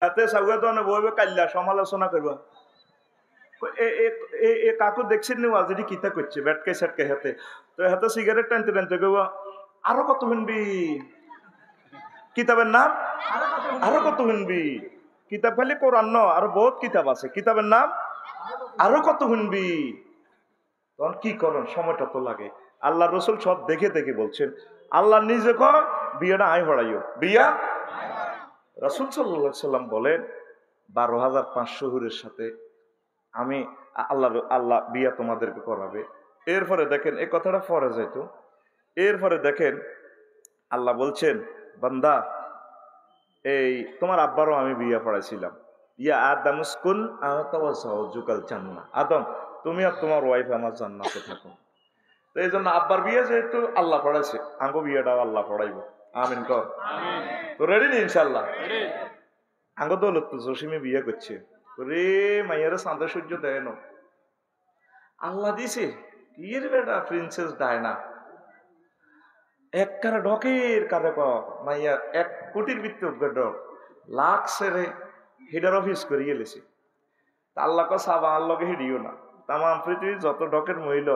হাতে সাগুয়া তো বইবে কাল্লা সমালোচনা করবা এ কাকু দেখছেন নি আজ কিতা করছে ব্যাটকে সেটকে হাতে তো হাতে সিগারেট টানতে টানতে কইবা আরো কত শুনবি কিতাবের নাম আরো কত শুনবি কিতাব খালি কোরআন ন আরো বহুত কিতাব আছে কিতাবের নাম আরো কত শুনবি তখন কি করেন সময়টা তো লাগে আল্লাহ রসুল সব দেখে দেখে বলছেন আল্লাহ নিজে কয় বিয়েটা আয় হড়াইও বিয়া রাসূল সাল্লাল্লাহু আলাইহি সাল্লাম বলেন 12,500 হুরের সাথে আমি আল্লাহ বিয়া তোমাদেরকে করাবে। এরপরে দেখেন এই কথাটা ফরজ হইতো। এরপরে দেখেন আল্লাহ বলছেন বান্দা এই তোমার আব্বারও আমি বিয়া পড়াইছিলাম ইয়া আদম স্কুল আতাওয়াজুকাল জান্নাহ আদম তুমি আর তোমার ওয়াইফ আমার জান্নাতে থাকো। তো এই জন্য আব্বার বিয়ে যেহেতু আল্লাহ পড়াইছে আঙ্গো বিয়েটাও আল্লাহ পড়াইব আমিন কর তো রেডি নি ইনশাল্লাহ আঙ্গো দৌলত তো জসিমে বিয়ে করছে রে মাইয়ারে চাঁদে সূর্য দেয় না আল্লাহ দিছে ইয়ের বেটা প্রিন্সেস ডায়না এক কারে ডকের কারে মাইয়া 1 কোটির ভিতরে ডক লাখ সেরে হিডার অফিস করিয়ে গেলেছে আল্লাহ সাবা আল্লাহকে হিডিও না তামাম পৃথিবীর যত ডকের মহিলা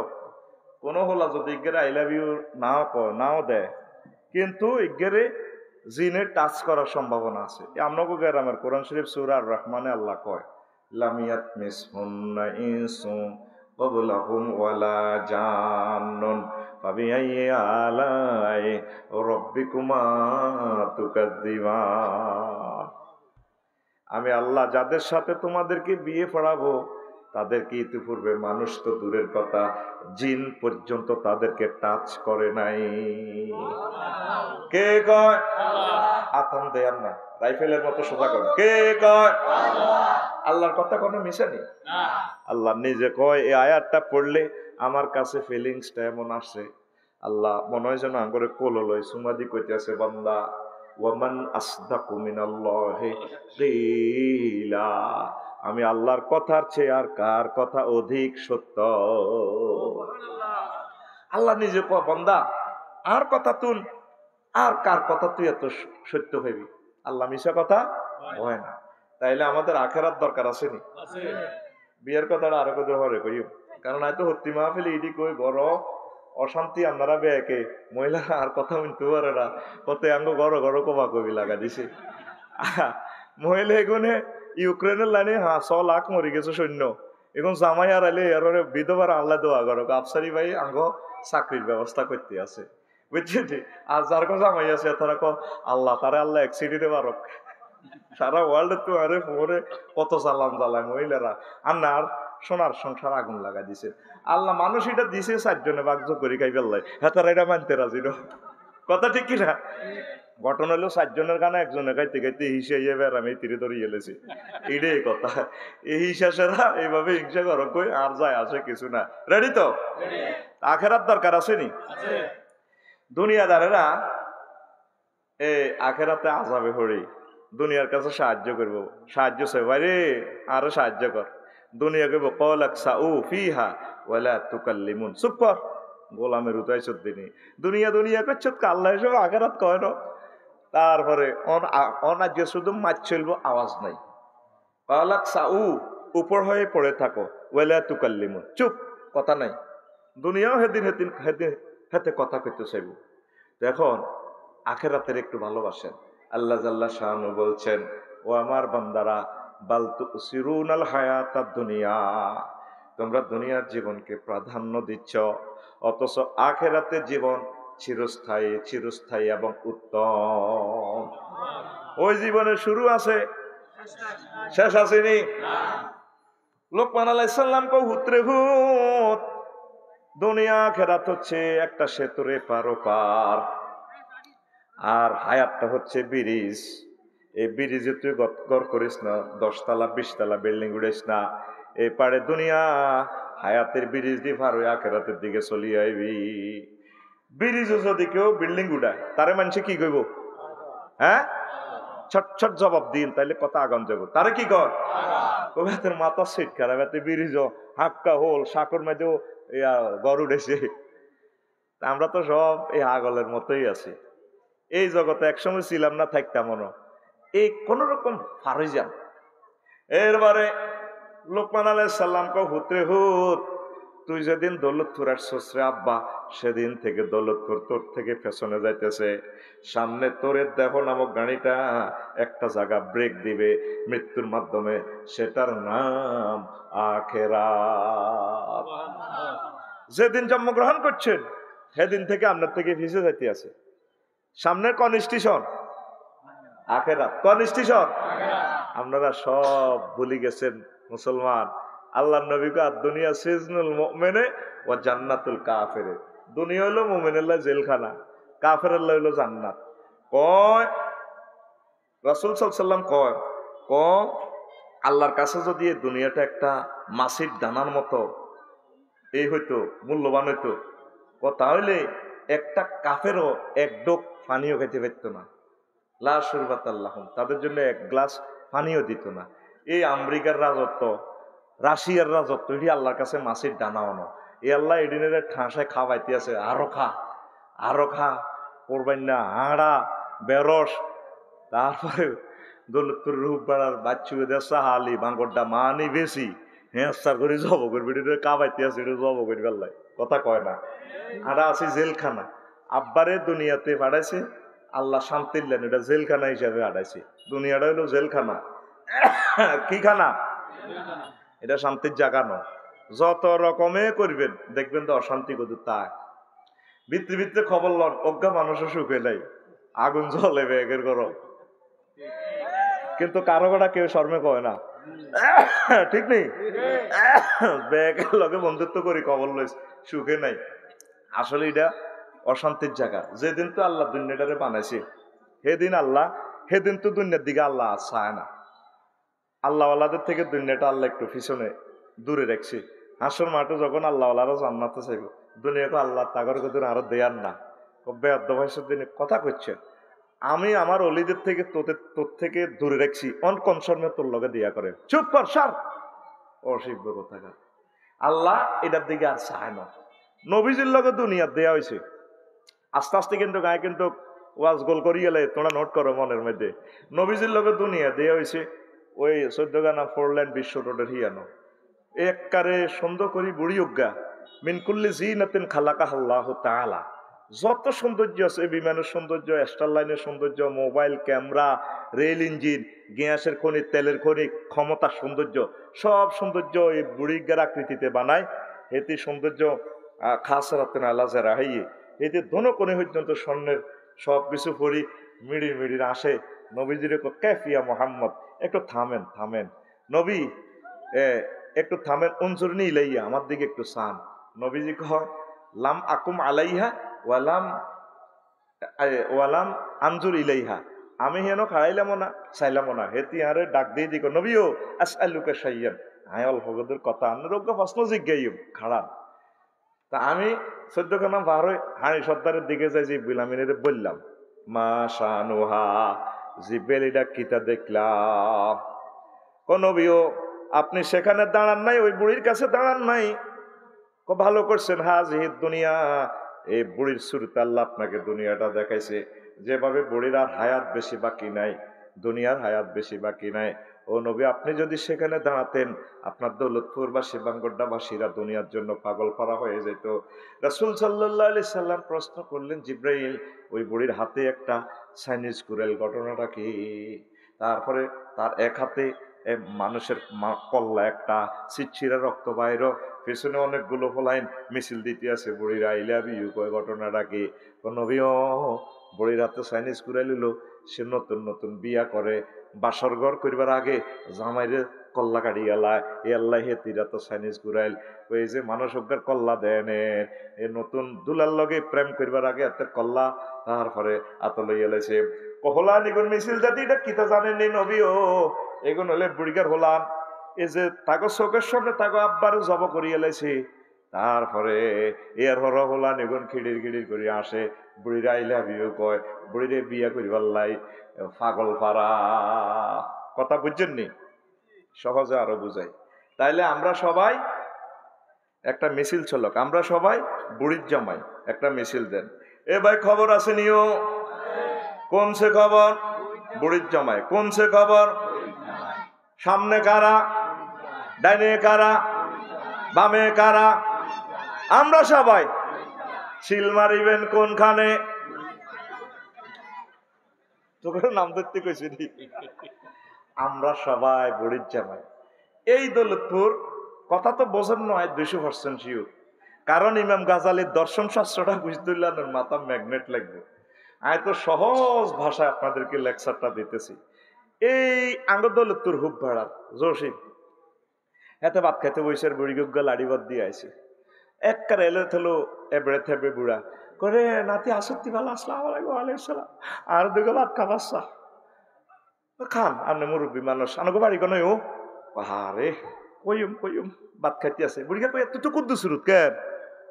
কোনো হলা যদি ইগেরে আই লাভ ইউ নাও দেয় কিন্তু ইগেরে জিনে টাচ করার সম্ভাবনা আছে আমনগো গ্রামের কোরআন শরীফ সূরা আর রহমানে আল্লাহ কয় লামিয়াত মিসহুন্না ইনসু ক্বাবলাহুম ওয়ালা জান্নুন ফাবিআইয়ি আলাই রাব্বিকুমা তুকাজ্জিবান আমি আল্লাহ যাদের সাথে তোমাদেরকে বিয়ে পড়াবো তাদেরকে ইতিপূর্বে মানুষ তো দূরের কথা জিন পর্যন্ত তাদেরকে টাচ করে নাই কে কয় আতম দেয়ার না রাইফেলের মতো সোজা করে কে কয় আল্লাহর কথা কোনো মিশে নেই আল্লাহ নিজে কয় এই আয়াতটা পড়লে আমার কাছে ফিলিংসটা এমন আসে আল্লাহ মনে হয় যেন আঙ্গরে কোলো লয় সুমাদি কইতেছে বান্দা ওয়ামান আসদাকু মিনাল্লাহি কিলা আমি আল্লাহর কথার চেয়ে আর কার কথা অধিক সত্য আল্লাহ নিজে কয় বান্দা আর কথা তুই আর কার কথা তুই এত সত্য হইবি আল্লাহ মিশা কথা হয় না তাইলে আমাদের আখেরাত দরকার আছে নি বিয়ের কথাটা আরো কত হরে কইও কারণ হয়তো হত্তি মাহফিল ইডি কই গর অশান্তি আপনারা বেকে মহিলা আর কথা শুনতে পারে না কত আঙ্গ গড় গড় কবা কবি লাগা দিছে মহিলা এগুনে ইউক্রেনের লাইনে 100 লাখ মরি গেছে সৈন্য এখন জামাই আর আইলে এর বিধবার আল্লাহ দোয়া করো আফসারি ভাই আঙ্গ চাকরির ব্যবস্থা করতে আছে বুঝছেন আর যার কথা জামাই আছে তারা আল্লাহ তারা আল্লাহ অ্যাক্সিডেন্টে পারক সারা ওয়ার্ল্ডে তো আরে ফোরে কত চালান জ্বালায় মহিলারা আর না আর সোনার সংসার আগুন লাগা দিছে আল্লাহ মানুষ এটা দিছে 4 জনে বাগজ করে খাই ফেললাই হ্যাঁ তারা এটা মানতে রাজি না কথা ঠিক কিনা ঘটনা হলো 4 জনের গানে একজনে খাইতে খাইতে হিসে এবার আমি তীরে ধরে এলেছি এটাই কথা এই হিসাসেরা এইভাবে হিংসা করো কই আর যায় আসে কিছু না রেডি তো আখেরাত দরকার আছে নি দুনিয়াদারেরা আখেরাতে আযাবে হরি দুনিয়ার কাছে সাহায্য করব সাহায্য চাই ভাইরে আরো সাহায্য কর দুনিয়া কইব কলাক সাউ ফিহা ওয়ালা তুকাল্লিমুন চুপ কর গোলামের উতাইছত দিনি দুনিয়া দুনিয়া করছত আল্লাহ সব আখেরাত কয় না তারপরে অনাজ্য শুধু মাছ চলবো আওয়াজ নাই কলাক সাউ উপর হয়ে পড়ে থাকো ওয়ালা তুকাল্লিমুন চুপ কথা নাই দুনিয়াও হেদিন হেদিন হেদিন হেতে কথা কইতে চাইব এখন আখেরাতের একটু ভালোবাসেন আল্লাহ জাল্লা শানু বলছেন ও আমার বান্দারা বাল তুসিরুনাল হায়াতাদ দুনিয়া তোমরা দুনিয়ার জীবনকে প্রাধান্য দিচ্ছ অথচ আখেরাতের জীবন চিরস্থায়ী এবং উত্তম ওই জীবনের শুরু আছে শেষ আসেনি লোকমান আলাইহিস সালাম কো হুতরে হুত দুনিয়া আখেরাত হচ্ছে একটা সেতুরে পার আর হায়াতটা হচ্ছে ব্রিজ এই ব্রিজে তুই গর করিস না 10 তলা 20 তলা বিল্ডিং উড়িস না এই পারে দুনিয়া হায়াতের ব্রিজ দিয়ে পার হয়ে আখেরাতের দিকে চলি আইবি ব্রিজে যদি কেউ বিল্ডিং উড়ায় তারে মানুষে কি কইব হ্যাঁ ছট ছট জবাব দিন তাইলে কথা আগাম যাব তারে কি কর কবে তোর মাথা সিট খারাপ এতে ব্রিজ হাক্কা হোল সাকর মধ্যেও গর উঠেছে আমরা তো সব এই আগলের মতোই আছি এই জগতে একসময় ছিলাম না থাকতাম মনো এই কোন রকম ফারে যান। এরবারে লোকমান আলাইহিস সালাম কো হুতরে হুত, তুই যেদিন দৌলতপুর আসছস রে আব্বা, সেদিন থেকে দৌলতপুর তোর থেকে পেছনে যাইতেছে, সামনে তোরে দেহ নামক গাড়িটা একটা জায়গা ব্রেক দিবে মৃত্যুর মাধ্যমে, সেটার নাম আখিরাত। যেদিন জন্মগ্রহণ করছেন সেদিন থেকে আপনার থেকে ভিসে যাইতে আছে, সামনের কোন স্টেশন? আখিরাত। কোন স্টেশন? আপনারা সব ভুলে গেছেন মুসলমান। আল্লাহর নবী কো দুনিয়া সিজনুল মুমিনে ওয়া জান্নাতুল কাফিরে। দুনিয়া হলো মুমিনের লাই জেলখানা, কাফেরের লাই হলো জান্নাত। কয় রাসূল সাল্লাল্লাহু আলাইহি সাল্লাম কয় আল্লাহর কাছে যদি এই দুনিয়াটা একটা মাছির দানার মতো এই হইতো, মূল্যবান হইতো, তাহলে একটা কাফেরও এক ডোক পানিও খেতে পারতো না। লা শুরবাত আল্লাহুম, তাদের জন্য এক গ্লাস পানিও দিত না। এই আমেরিকার রাজত্ব, রাশিয়ার রাজত্ব, এটি আল্লাহর কাছে মাছের দানা অন। এই আল্লাহ এডিনের ঠাঁসায় খাওয়াইতে আছে, আরো খা আরো খা, করবেন না হাড়া বেরস। তারপরে দৌলতপুর রূপ বেড়ার বাচ্চু দেশা হালি বাঙ্গরটা মানি বেশি হ্যাঁ করে জব করবি, কাবাইতে আছে জব করবি। আল্লাহ কথা কয় না, আরা আছে জেলখানা। আব্বারে দুনিয়াতে পাঠাইছে আল্লাহ শান্তির লেন, এটা জেলখানা হিসাবে হাঁটাইছে। দুনিয়াটা হলো জেলখানা। কি খানা? এটা শান্তির জায়গা নয়। যত রকমে করবেন দেখবেন তো অশান্তি কত তাই। ভিত্তি ভিত্তি খবর লন, অজ্ঞা মানুষও সুখে নাই, আগুন জ্বলে বেগের করো, কিন্তু কারো কটা কেউ শর্মে কয় না, ঠিক নেই? ব্যাগের লগে বন্ধুত্ব করি খবর লইস, সুখে নাই। আসলে এটা অশান্তির জায়গা। যেদিন তো আল্লাহ দুনিয়াটারে বানাইছে সেদিন তো দুনিয়ার দিকে আল্লাহ চায় না। আল্লাহওয়ালাদের থেকে দুনিয়াটা আল্লাহ একটু পিছনে দূরে রাখছে। হাসর মাঠে যখন আল্লাহওয়ালারা জান্নাতে চাইব, দুনিয়াকে আল্লাহ তাগর কদিন আরো দেয়ার না। বেয়াদ্দভাইসের দিনে কথা করছে, আমি আমার অলিদের থেকে তোর থেকে দূরে রাখছি, অন কম শর্মে তোর লগে দিয়া করে, চুপ কর সার, অসিব্য কোথাকার। আল্লাহ এটার দিকে আর চায় না। নবীজির লগে দুনিয়ার দেয়া হয়েছে, আস্তে আস্তে কিন্তু গায়ে কিন্তু ওয়াজ গোল করি গেলে তোমরা নোট করো মনের মধ্যে। নবীজির লগে দুনিয়া দেয়া হয়েছে ওই 14 গানা 4 লাইন বিশ্ব রোডের হিয়ানো এককারে সুন্দর করি বুড়ি উজ্ঞা মিনকুল্লি জিনাতিন খালাকাহু আল্লাহু তাআলা। যত সৌন্দর্য আছে, বিমানের সৌন্দর্য, স্টার লাইনের সৌন্দর্য, মোবাইল ক্যামেরা, রেল ইঞ্জিন, গ্যাসের খনি, তেলের খনি, ক্ষমতার সৌন্দর্য, সব সৌন্দর্য এই বুড়িগার আকৃতিতে বানায়। এতে সৌন্দর্য খাস রাতেন আল্লাহ রাহাইয়ে, এতে ধনকণি পর্যন্ত স্বর্ণের সব কিছু পরি মিড়ির মিড়ির আসে। নবীজির ক্যাফিয়া মোহাম্মদ, একটু থামেন থামেন নবী, একটু থামেন, অঞ্জুরনি ইলাইয়া, আমার দিকে একটু চান। নবীজি কয় লাম আকুম আলাইহা ওয়ালাম আনজুর ইলাইহা, আমি হেন খাড়াইলামও না চাইলামও না। হেতি আরে ডাক দিয়ে দিক নবীও আসআলুকা শাইয়ান, আয় অল্প গদের কথা আন্নরোগ্য প্রশ্ন জিজ্ঞাই খাড়ান। তা আমি 14 খানা বার হয়ে হানি সর্দারের দিকে যাই, যে বিলামিনের বললাম মা শানুহা, জিব্রাইলটা কিতা দেখলাম। নবীও আপনি সেখানে দাঁড়ান নাই, ওই বুড়ির কাছে দাঁড়ান নাই। ভালো করছেন, হাজির দুনিয়া, এই বুড়ির শুরুতে আল্লাহ আপনাকে দুনিয়াটা দেখাইছে। যেভাবে বুড়ির আর হায়াত বেশি বাকি নাই, দুনিয়ার হায়াত বেশি বাকি নাই। ও নবী, আপনি যদি সেখানে দাঁড়াতেন, আপনার দৌলতপুর বা শিবাঙ্গড্ডাবাসীরা দুনিয়ার জন্য পাগল পারা হয়ে যেত। রাসূল সাল্লাল্লাহু আলাইহি সাল্লাম প্রশ্ন করলেন, জিব্রাইল ওই বুড়ির হাতে একটা চাইনিজ কুড়াল, ঘটনাটা কি? তারপরে তার এক হাতে মানুষের কল্লা একটা, ছিটছিরা রক্ত বাইর, পেছনে অনেকগুলো ফলাইন মিছিল দিতে আছে, বুড়ির আই লাভ ইউ কয়, ঘটনাটা কি? নবীও বুড়ির হাতে চাইনিজ কুড়াল লিল, সে নতুন নতুন বিয়া করে, বাসর ঘর করবার আগে জামাইরে কল্লা কাটি গেলায়, এ আল্লাহ হেতিরা তো চাইনিজ কুড়াইল। ওই যে মানুষ অজ্ঞার কল্লা দেন, এ নতুন দুলার লগে প্রেম করবার আগে এত কল্লা, তারপরে আত লইয়া লাইছে কহলা নিগুন মিছিল জাতি, এটা কিতা জানেননি নবীও? এগুন হলে বুড়িগার হলান, এই যে তাগো চোখের সামনে তাগো আব্বারে জব করিয়া লাইছে। তারপরে এর হর হলান এগুন খিড়ির খিড়ির করে আসে, বুড়ির আই লাভ ইউ কয়, বুড়িরে বিয়া করিবার লাই পাগল পারা। কথা বুঝছেন নি? সহজে আরো বুঝাই। তাইলে আমরা সবাই একটা মিছিল চলক, আমরা সবাই বুড়ির জামাই, একটা মিছিল দেন। এ ভাই খবর আছে নিও? কোন সে খবর? বুড়ির জামাই। কোন সে খবর? সামনে কারা, ডাইনে কারা, বামে কারা? আমরা সবাই। সিল মারিবেন কোনখানে? তোকে নাম ধরতে কইছি। আমরা সবাই বুড়ির জামাই। এই দৌলতপুর কথা তো বোঝেন নয় 200% শিওর, কারণ ইমাম গাজালির দর্শন শাস্ত্রটা বুঝতুল্লাহ মাথা ম্যাগনেট লাগবে। আমি তো সহজ ভাষায় আপনাদেরকে লেকচারটা দিতেছি। এই আঙ্গ দৌলতপুর হুব ভাড়ার জসিম এতে ভাত খাইতে বইসের বুড়ি গুগ্গা লাড়ি বাদ দিয়ে আইসে। একবার এলে থেলো এবড়ে থেবে বুড়া করে, নাতি আসত্তি ভালো, আসসালামু আলাইকুম। ওয়ালাইকুম সালাম। আর দুগো ভাত খাবাসা খান, আপনি মুরব্বী মানুষ, আনগো বাড়ি কোনো ও আরে কইম কইম ভাত খাইতে আছে। বুড়িগা কই তুই তো কুদ্দু সুরুত কেন?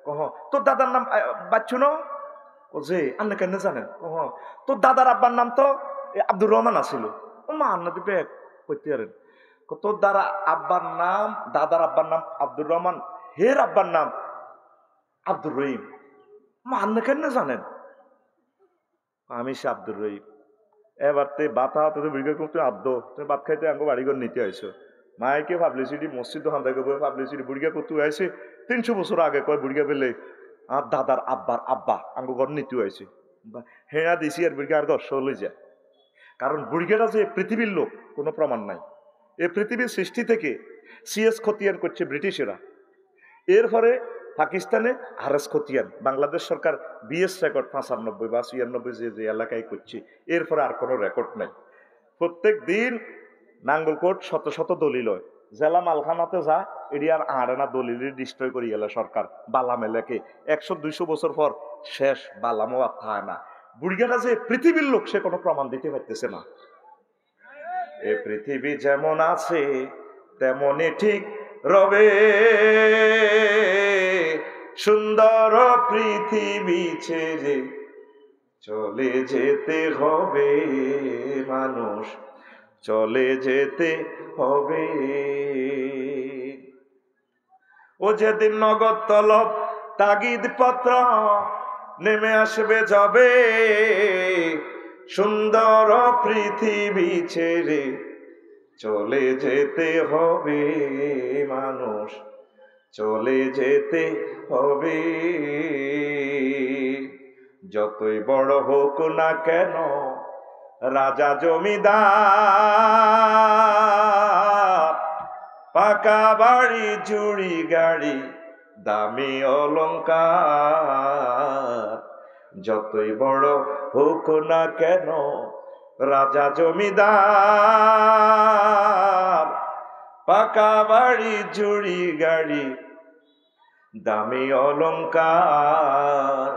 কহ তোর দাদার নাম বাচ্চু ন? ও যে আপনি কেন জানেন? কহ তোর দাদার আব্বার নাম তো আব্দুর রহমান আছিল। ও মা আন্না দিবে কইতে পারেন। তোর দ্বারা আব্বার নাম, দাদার আব্বার নাম আব্দুর রহমান, হের আব্বার নাম আব্দুর রহিম। মা আন্না কেন জানেন? আমি সে আব্দুর রহিম। এবার তে বাতা তো বুড়িগা করতে আব্দ তুমি ভাত খাইতে আঙ্গো বাড়িঘর নিতে আইসো। মাইকে পাবলিসিটি মসজিদ দোকান থেকে পাবলিসিটি বুড়িগা করতে আইসে 300 বছর আগে কয় বুড়িগা পেলে আর দাদার আব্বার আব্বা আঙ্গো ঘর নিতে আইসে। হেঁড়া দিছি আর বুড়িগা আর ঘর চলে যায়। কারণ বুড়িগাটা যে পৃথিবীর লোক কোনো প্রমাণ নাই। এই পৃথিবীর সৃষ্টি থেকে সিএস খতিয়ান করছে ব্রিটিশেরা, এরপরে পাকিস্তানে আরএস খতিয়ান, বাংলাদেশ সরকার বিএস রেকর্ড 95 বা 96 যে এলাকায় করছে, এরপরে আর কোনো রেকর্ড নাই। প্রত্যেক দিন নাঙ্গলকোট শত শত দলিল হয়, জেলা মালখানাতে যা এটি আর আড়ে না দলিল ডিস্ট্রয় করি এলা সরকার বালাম এলাকে 100-200 বছর পর শেষ, বালামও আর থায় না। বুড়িগাটা যে পৃথিবীর লোক সে কোনো প্রমাণ দিতে পারতেছে না। এ পৃথিবী যেমন আছে তেমনই ঠিক রবে, সুন্দর পৃথিবী ছেড়ে চলে যেতে হবে মানুষ, চলে যেতে হবে। ও যেদিন নগদ তলব তাগিদ পত্র নেমে আসবে যাবে, সুন্দর পৃথিবী ছেড়ে চলে যেতে হবে মানুষ, চলে যেতে হবে। যতই বড় হোক না কেন রাজা জমিদার, পাকা বাড়ি জুড়ি গাড়ি দামি অলংকার, যতই বড় হোক না কেন রাজা জমিদার, পাকা বাড়ি জুড়ি গাড়ি দামি অলংকার,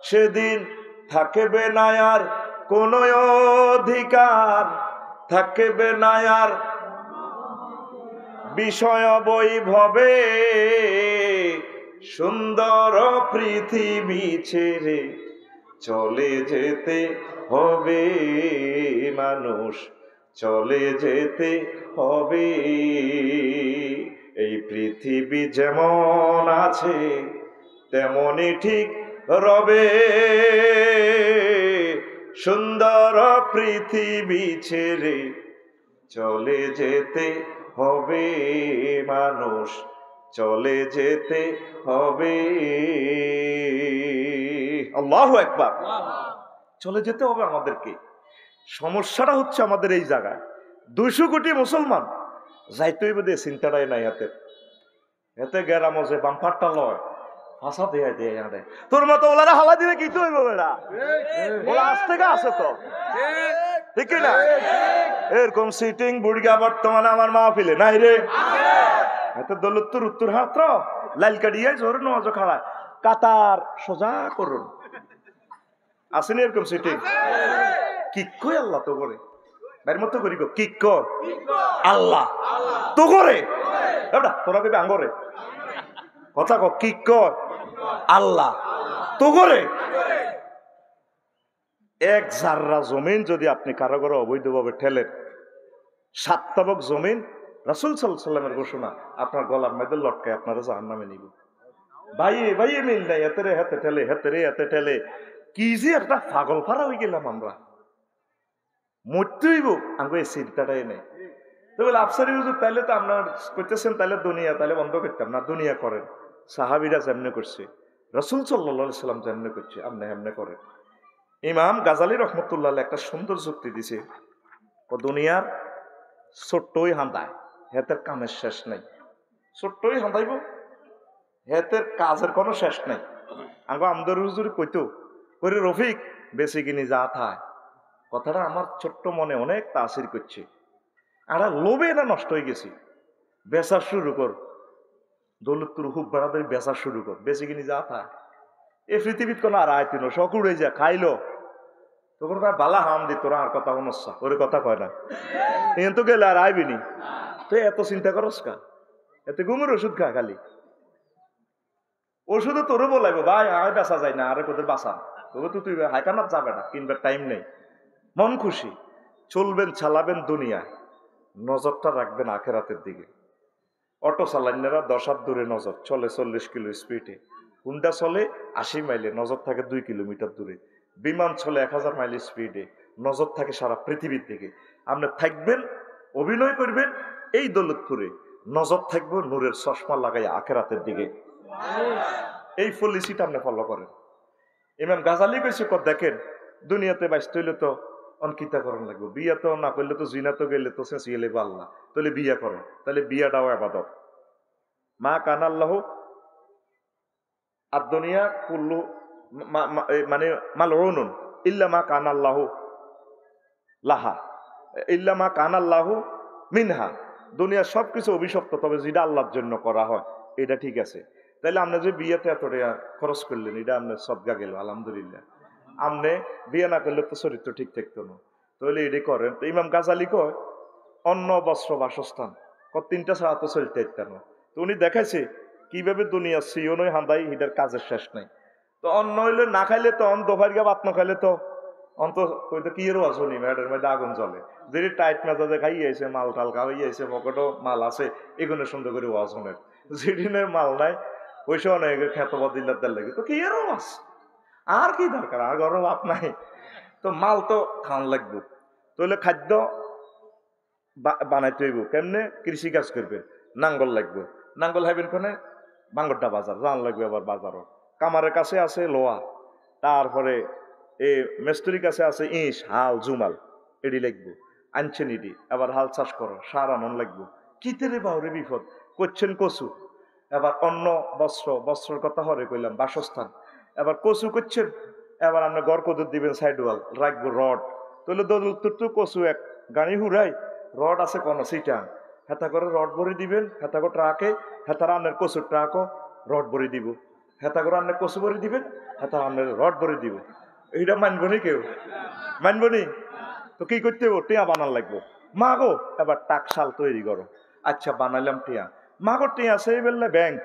সেদিন থাকবে না আর কোনো অধিকার, থাকবে না আর বিষয় বৈভবে, সুন্দর পৃথিবী ছেড়ে চলে যেতে হবে মানুষ, চলে যেতে হবে। এই পৃথিবী যেমন আছে তেমনই ঠিক রবে, সুন্দর পৃথিবী ছেড়ে চলে যেতে হবে মানুষ, চলে যেতে হবে। আল্লাহু আকবার। চলে যেতে হবে আমাদেরকে। সমস্যাটা হচ্ছে আমাদের এই জায়গায় 200 কোটি মুসলমান যাইতে হইব দিয়ে চিন্তাটাই নাই হাতে এতে গেরাম যে বাম্পারটা লয় ফাঁসা দিয়ে দিয়ে আনে তোর মতো ওলারা হালা দিলে কি তো হইব বেড়া, ওলা আজ থেকে আছে তো ঠিক না? এরকম সিটিং বুড়িগা বর্তমানে আমার মাহফিলে নাই রে। এতে দৌলতপুর উত্তর হাত লাল কাটিয়ে জোর নজ খাড়া কাতার সোজা করুন, আসেনি এরকম সিটিং? কি কই আল্লাহ তো করে বাইর মতো করি গো, কি কর আল্লাহ তো করে তোরা কবি আঙ্গরে কথা ক, কি কর আল্লাহ তো করে। এক জাররা জমিন যদি আপনি কারো ঘরে অবৈধভাবে ঠেলেন, 7 তাবক জমিন রাসূল সাল্লাল্লাহু আলাইহি ওয়াসাল্লামের ঘোষণা আপনার গলার মধ্যে লটকায় আপনারা জাহান্নামে নিব। ভাইয়ে ভাইয়ে মিল নাই, এতে রে হাতে ঠেলে, হেতে রে হাতে ঠেলে, কি যে একটা পাগল ফারা হয়ে গেলাম আমরা। মরতে হইব আমাকে এই চিন্তাটাই নেই। তো বলে আফসারি হুজুর তাইলে তো আপনার করতেছেন, তাহলে দুনিয়া তাহলে বন্ধ করতাম না, দুনিয়া করেন। সাহাবিরা যেমনে করছে, রাসূল সাল্লাল্লাহু আলাইহি সাল্লাম যেমনে করছে আপনি এমনে করেন। ইমাম গাজালি রহমতুল্লাহ একটা সুন্দর যুক্তি দিছে, ও দুনিয়ার ছোট্টই হাঁদায়, হেতের কামের শেষ নাই। ছোট্টই হাঁদাইব, হেতের কাজের কোনো শেষ নাই। আঙ্গো আমদর হুজুর কইতো করে রফিক বেশি কিনি যা থায়, কথাটা আমার ছোট্ট মনে অনেক তাসির করছে। আর লোভে না নষ্ট হয়ে গেছি, বেচা শুরু কর, দৌলতপুর হুব বেড়াতে বেচা শুরু কর, বেশি কিনি যা থায়। এ পৃথিবীত কোনো আর আয়তিন শখ উড়ে যা খাইলো, তখন বালা হাম দি তোরা আর কথা হনসা ওরে কথা কয় না, তো গেলে আর আইবিনি। তো এত চিন্তা করস কা, এত ঘুমের ওষুধ খা খালি, ওষুধে তোরও বলাইবো ভাই আর বেচা যায় না, আরে কোথায় বাঁচা, তবে তো তুই হাইকানাত যাবে না, কিনবার টাইম নেই। মন খুশি চলবেন, চালাবেন দুনিয়া, নজরটা রাখবেন আখেরাতের দিকে। অটো চালান্যরা 10 হাত দূরে নজর, চলে 40 কিলো স্পিডে। হুন্ডা চলে 80 মাইলে, নজর থাকে 2 কিলোমিটার দূরে। বিমান চলে 1000 মাইল স্পিডে, নজর থাকে সারা পৃথিবীর দিকে। আপনি থাকবেন, অভিনয় করবেন এই দৌলতপুরে, নজর থাকবে নূরের চশমা লাগাই আখেরাতের দিকে। এই পলিসিটা আপনি ফলো করেন। ইমাম গাজালি কইছে, দেখেন দুনিয়াতে বাঁচতে হইলে তো অনকিতা করণ লাগবে, বিয়া তো না করলে তো জিনা তো গেলে তো চেঁচিয়ে লেবে আল্লাহ, তাহলে বিয়া করো, তাহলে বিয়াটাও আবাদত। মা কান আল্লাহ আর দুনিয়া কুল্লু মানে মালউনুন ইল্লা মা কান আল্লাহ লাহা, ইল্লা মা কান আল্লাহ মিনহা। দুনিয়া সবকিছু অভিশপ্ত, তবে যেটা আল্লাহর জন্য করা হয় এটা ঠিক আছে। তাইলে আপনি যে বিয়েতে এত টাকা খরচ করলেন, এটা আপনার সদগা গেল আলহামদুলিল্লাহ। আপনি বিয়ে না করলে তো চরিত্র ঠিক থাকতো না, তাহলে এটাই করেন। তো ইমাম গাজালি কয় অন্ন বস্ত্র বাসস্থান 3টা ছাড়া তো চলতে ইত্যান। তো উনি দেখাইছে কিভাবে দুনিয়া সিওনই হাঁদাই, হিটার কাজের শেষ নাই। তো অন্ন হইলে না খাইলে তো অন দোফার গা ভাত না খাইলে তো অন্ত কইতো কি এরও আসনি ম্যাডের মধ্যে আগুন জ্বলে। যদি টাইট মেজাজে খাইয়েছে, মাল টাল খাওয়াইয়েছে, পকেটও মাল আছে, এগুলো সুন্দর করে ওয়াজনের। যেদিনের মাল নাই পয়সা অনেক খ্যাতবাদিল্লার দেড় লাগে, তো কি এরও আস, আর কি দরকার, আর ঘরও বাপ নাই, তো মাল তো খান লাগবে। তাহলে খাদ্য বানাইতে হইব কেমনে, কৃষি কাজ করবে, নাঙ্গল লাগবে, নাঙ্গল হাইবেন কোনে বাঙ্গরটা বাজার জান লাগবে, আবার বাজারও কামারের কাছে আছে লোহা, তারপরে মেস্তুরির কাছে আছে ইঁশ হাল জুমাল, এডি লাগবো, আনছেন ইডি, আবার হাল চাষ করো, সার আনন লাগবো, কিতেরে বাউরে বিপদ করছেন কচু, এবার অন্য বস্ত্র, বস্ত্রের কথা হরে কইলাম, বাসস্থান, এবার কচু করছেন, এবার আপনি গড় কদর দিবেন, সাইড ওয়াল রাখবো, রড, তাহলে দৌলতপুর তো কচু এক গাড়ি হুরাই, রড আছে কোন সিটান, হেতা করে রড ভরে দিবেন, হেতা করে ট্রাকে, হেতার আন্নের কচুর ট্রাকও রড ভরে দিব, হেতা করে আন্নের কচু ভরে দিবেন, হেতার আন্নের রড ভরে দিব। এইটা মানবো নি কেউ, মানবো নি? তো কি করতে হবো, টিয়া বানান লাগবো। মা গো এবার টাকশাল তৈরি করো, আচ্ছা বানাইলাম টিয়া, মা গো টিয়া সেই বেললে ব্যাংক,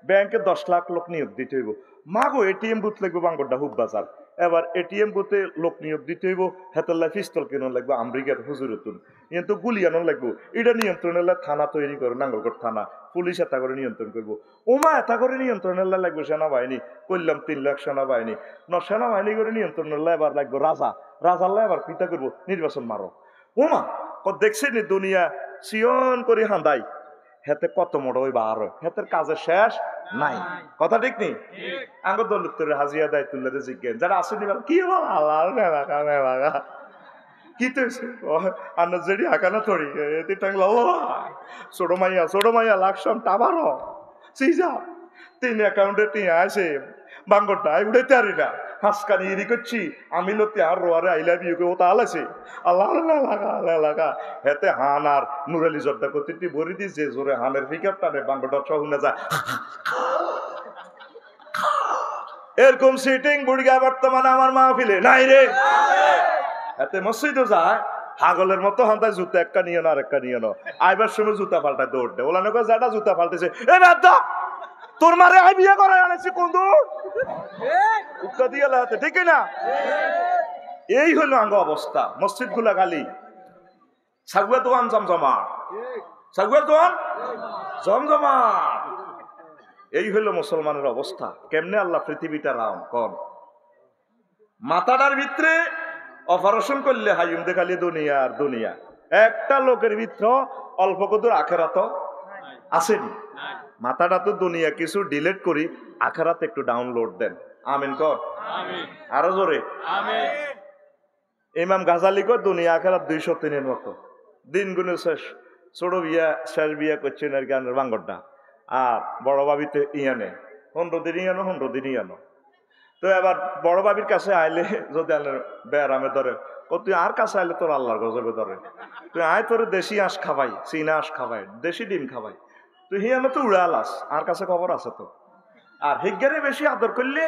ব্যাংকে 10 লাখ লোক নিয়োগ দিতে হইব, মা গো এটিএম বুথ লাগবে বাঙ্গরডা হুব বাজার, এবার এটিএম বুথে লোক নিয়োগ দিতে হইব, হেতাল্লা পিস্তল কেন লাগবে আমেরিকার হুজুরতুন, কিন্তু গুলি আনো লাগবো, এটা নিয়ন্ত্রণের থানা তৈরি করো, নাঙ্গলকোট থানা, পুলিশ এতা করে নিয়ন্ত্রণ করবো, ওমা এতা করে নিয়ন্ত্রণের লাগবে সেনাবাহিনী, করলাম 3 লাখ সেনাবাহিনী, সেনাবাহিনী করে নিয়ন্ত্রণের এবার লাগবে রাজা, রাজাল্লা এবার পিতা করবো, নির্বাচন মারো। ওমা দেখছি নি দুনিয়া সিয়ন করে হাঁদাই, হেতে কত মোড় ওই বার, হেতের কাজের শেষ নাই, কথা ঠিক নেই? আঙ্গ দৌলতপুরের হাজিয়া দায় তুললে জিজ্ঞেস যারা আসেনি কি কি তো আন্না যেটি হাঁকানা থরি এতে টাংলা ও ছোট মাইয়া লাকসাম টাবার সিজা 3 অ্যাকাউন্টে টিয়া আছে বাঙ্গরটা উড়াইতে পারি না, হাসকানি ইরি করছি আমি লতি আর রোয়ারে আই লাভ ইউ কে ও তাল আছে আল্লাহ আল্লাহ লাগা হেতে হান আর নুরালি জর্দা করতে ভরি দিস যে জোরে হানের পিকআপ টানে বাঙ্গরটা সহুনে যায়, এরকম সিটিং বুড়িগা বর্তমানে আমার মাহফিলে নাই রে। এতে মসজিদও যায় হাগলের মতো হান্তায় জুতা একটা নিয়ে না আর একটা নিয়ে না, আইবার সময় জুতা পাল্টায় দৌড় দেয়, ওলা নৌকা যাটা জুতা পাল্টেছে এ বাদ তোর মারে আই বিয়ে করে আনেছি কোন দূর উত্তর দিয়ে লাগাতে, ঠিক না? এই হলো আঙ্গ অবস্থা, মসজিদ গুলা খালি সাগুয়া দোয়ান জমজমা, সাগুয়া দোয়ান জমজমা, এই হলো মুসলমানের অবস্থা। কেমনে আল্লাহ পৃথিবীটা রাম কন, মাথাটার ভিতরে অপারেশন করলে হাইম দেখালি দুনিয়া আর দুনিয়া। একটা লোকের ভিতর অল্প কদূর আখেরাত আসেনি। মাথাটা তো দুনিয়া কিছু ডিলিট করি, আখেরাত একটু ডাউনলোড দেন। আমিন কর, আরো জোরে। ইমাম গাজালি কর দুনিয়া আখেরাত 203-এর মতো। দিন গুনে শেষ, ছোট বিয়া শেষ বিয়া করছেন আর গানের বাঙ্গরটা। আর বড় ভাবিতে ইয়ানে 15 দিন ইয়ানো 15 দিন ইয়ানো। তো এবার বড় ভাবির কাছে আইলে যদি বেড়ামে ধরে, ও তুই আর কাছে আইলে তোর আল্লাহর গজবে ধরে, তুই আয় তোর দেশি আঁশ খাবাই, চীনা আঁশ খাবাই, দেশি ডিম খাবাই, তুই হিয়ানো তো উড়ালাস, আর কাছে খবর আছে তো। আর হিজ্ঞারে বেশি আদর করলে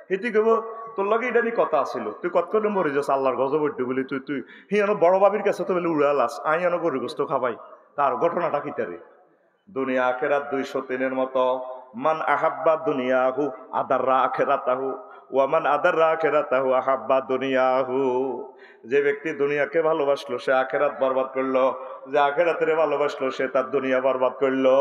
হিতি গব তোর লগে এটা নিয়ে কথা আসিল, তুই কত করে মরে যাস আল্লাহর গজব উঠবে বলি, তুই হিয়ানো বড় ভাবির কাছে তো বলে উড়ালাস, আই আনো গরু গোস্ত খাবাই। তার ঘটনাটা কি তারে? দুনিয়া আখেরাত 203-এর মতো। মান আহাব্বা দুনিয়াহু আদাররা আখেরাতাহু ওয়ামান আদাররা আখেরাতাহু আহাব্বা দুনিয়াহু। যে ব্যক্তি দুনিয়াকে ভালোবাসলো সে আখেরাত বরবাদ করলো, যে আখেরাতের ভালোবাসলো সে তার দুনিয়া বরবাদ করলো।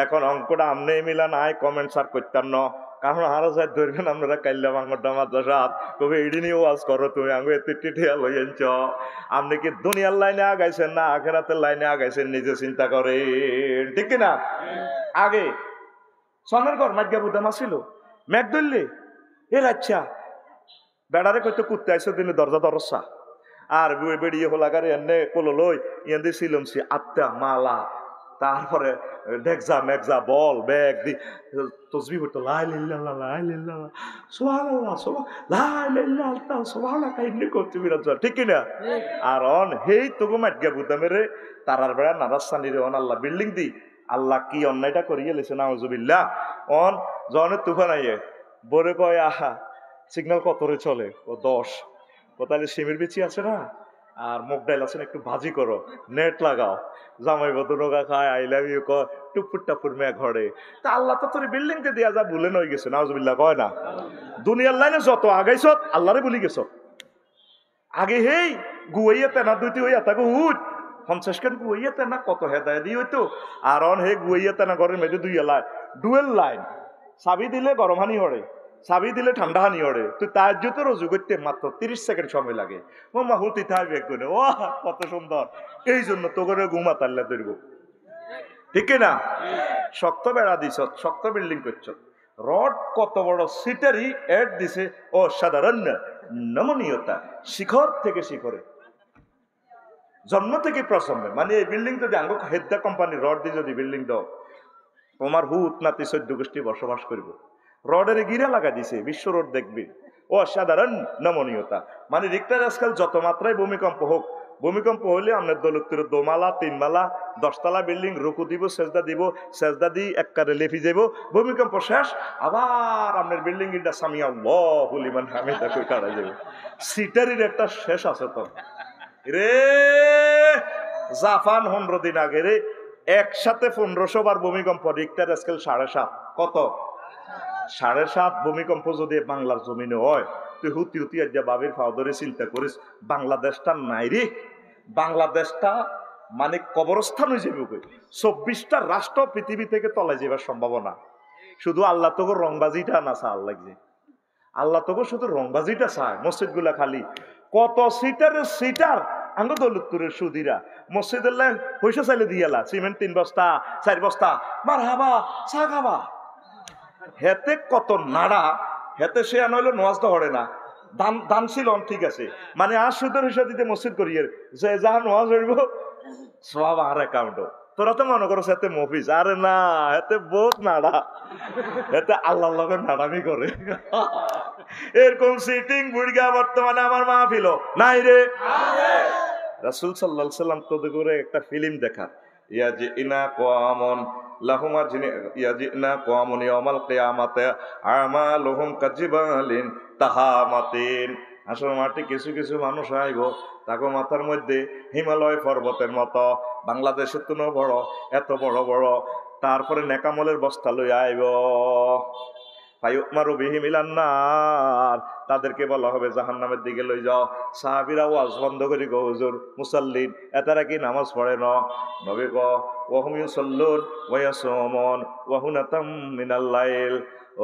এখন অঙ্কটা আমনে মিলা নাই কমেন্ট সার করতাম না, কারণ আরো যাই ধরবেন আপনারা কাইল্লা বাংলাটা মাদ্রাসাত কবে এডি নিয়ে ওয়াজ করো তুমি আঙ্গু এত টিঠিয়া লইয়েছ। আপনি কি দুনিয়ার লাইনে আগাইছেন না আখেরাতের লাইনে আগাইছেন নিজে চিন্তা করেন, ঠিক কিনা? আগে সনের ঘর মাজ্ঞা বুদাম আসিল, ম্যাক ধরলে এর আচ্ছা বেড়ারে কইতে কুত্তে আইসো দিনে দরজা দরসা আর বেড়িয়ে হোলাগারে এনে কোলো লই ইয়ান দিছিলাম সে আত্মা মালা, তারপরে ঢেকজা মেঘজা বল ব্যাগ দি তসবি হতো লাই লিল্লাল্লাহ লাই লিল্লাল্লাহ সুবহানাল্লাহ লাই লিল্লাল্লাহ সুবহানাল্লাহ কাইন্নি করতে বিরাজ, ঠিক কিনা? আর অন হেই তোগো মাজ্ঞা বুদামেরে তারার বেড়া নারাসানি রে অন আল্লাহ বিল্ডিং দি আল্লাহ কি অন্যায়টা করিয়ে লেছে নাউজুবিল্লাহ। অন জনের তুফান আইয়ে বরে কয় আহা সিগন্যাল কতরে চলে, ও 10, ও তাহলে সিমের বিচি আছে না আর মুগ ডাইল আছে না, একটু ভাজি করো, নেট লাগাও, জামাই বদনগা খায় আই লাভ ইউ কয় টুপুর টাপুর মেয়ে ঘরে। তা আল্লাহ তো তোর বিল্ডিং তে দিয়া যা ভুলে নই গেছে নাউজুবিল্লাহ কয় না। দুনিয়ার লাইনে যত আগাইছ আল্লাহরে বলি গেছ। আগে হেই গুয়াইয়া তেনা দুইটি হইয়া তাকে উঠ 50 খান গুয়াইয়া তেনা কত হেদায় দিয়ে হইতো। আর অন হে গুয়াইয়া তেনা ঘরের মেয়েদের ডুয়েল লাইন, চাবি দিলে গরম হানি হরে, চাবি দিলে ঠান্ডা হানি হরে। তুই তার জুতো রজু করতে মাত্র 30 সেকেন্ড সময় লাগে। ও মা হুতি থাকবে একগুনে, ও কত সুন্দর। এই জন্য তো করে ঘুমা তাল্লা ধরব, ঠিক না? শক্ত বেড়া দিছ, শক্ত বিল্ডিং করছ, রড কত বড় সিটারি এড দিছে, ও সাধারণ নমনীয়তা শিখর থেকে শিখরে, জন্ম থেকে প্রসঙ্গে। মানে এই বিল্ডিং যদি আঙ্গ হেদ্দা কোম্পানি রড দিয়ে যদি বিল্ডিং দাও, তোমার হুত নাতি 14 গোষ্ঠী বসবাস করব। রডের গিরা লাগা দিছে, বিশ্ব রোড দেখবি, ও সাধারণ নমনীয়তা। মানে রিক্টার স্কেল যত মাত্রায় ভূমিকম্প হোক, ভূমিকম্প হইলে আপনার দৌলতের 2 মালা 3 মালা 10 তলা বিল্ডিং রুকু দিব, সেজদা দি এককারে লেফি যাব, ভূমিকম্প শেষ আবার আপনার বিল্ডিং এটা সামি আল্লাহু লিমান হামিদা কই কাটা যাবে। সিটারির একটা শেষ আছে তো রে। জাপান 15 দিন আগে রে একসাথে 1500 বার ভূমিকম্প, রিক্টার স্কেল 7.5, কত 7.5 ভূমিকম্প যদি বাংলার জমিনে হয়, তুই হুতি আজ বাবির ফাও ধরে চিন্তা করিস বাংলাদেশটা নাই রে। বাংলাদেশটা মানে কবরস্থান হয়ে যাবে। 24টা রাষ্ট্র পৃথিবী থেকে তলায় যাবার সম্ভাবনা। শুধু আল্লাহ তোকে রংবাজিটা না চাল লাগছে, আল্লাহ তোকে শুধু রংবাজিটা চায়। মসজিদ গুলা খালি কত সিটার আঙ্গ দৌলতপুরের সুদিরা মসজিদের লাইন পয়সা চাইলে দিয়ালা, সিমেন্ট 3 বস্তা 4 বস্তা মার হাবা চা খাবা। হেতে কত নাড়া, হেতে সে আনইল নোয়াজটা হরে না, দান ছিল ঠিক আছে, মানে আর সুদের হিসাব দিতে মসজিদ করিয়ে যে যা নোয়াজ হইব সব আর অ্যাকাউন্ট। তোরা তো মনে করো এতে মফিস, আরে না এতে বহুত নাড়া, এতে আল্লাহর লগে নাড়ামি করে। এরকম সিটিং বুড়িগা বর্তমানে আমার মাহফিল নাই রে। রাসূল সাল্লাল্লাহু আলাইহি সাল্লাম তো করে একটা ফিল্ম দেখা, ইয়াজিনা কওয়ামুন লাহুমা ইয়াজিনা কওয়ামুন ইয়াউমাল কিয়ামাতে আমালুহুম কাজিবালিন তাহামাতিন। আসলে মাটি কিছু কিছু মানুষ আইব, তাকে মাথার মধ্যে হিমালয় পর্বতের মতো, বাংলাদেশের তো বড়, এত বড় বড়, তারপরে নেকামলের বস্তা লই আইব। ফায়ুমারু বিহিম ইলান নার, তাদেরকে বলা হবে জাহান্নামের দিকে লই যাও। সাহাবীরা ওয়াজ বন্ধ করি গো হুজুর মুসাল্লিন এতারা কি নামাজ পড়ে না? নবী ক ওয়াহুম ইউসাল্লুন ওয়া ইয়াসুমুন ওয়া হুনাতাম মিনাল লাইল।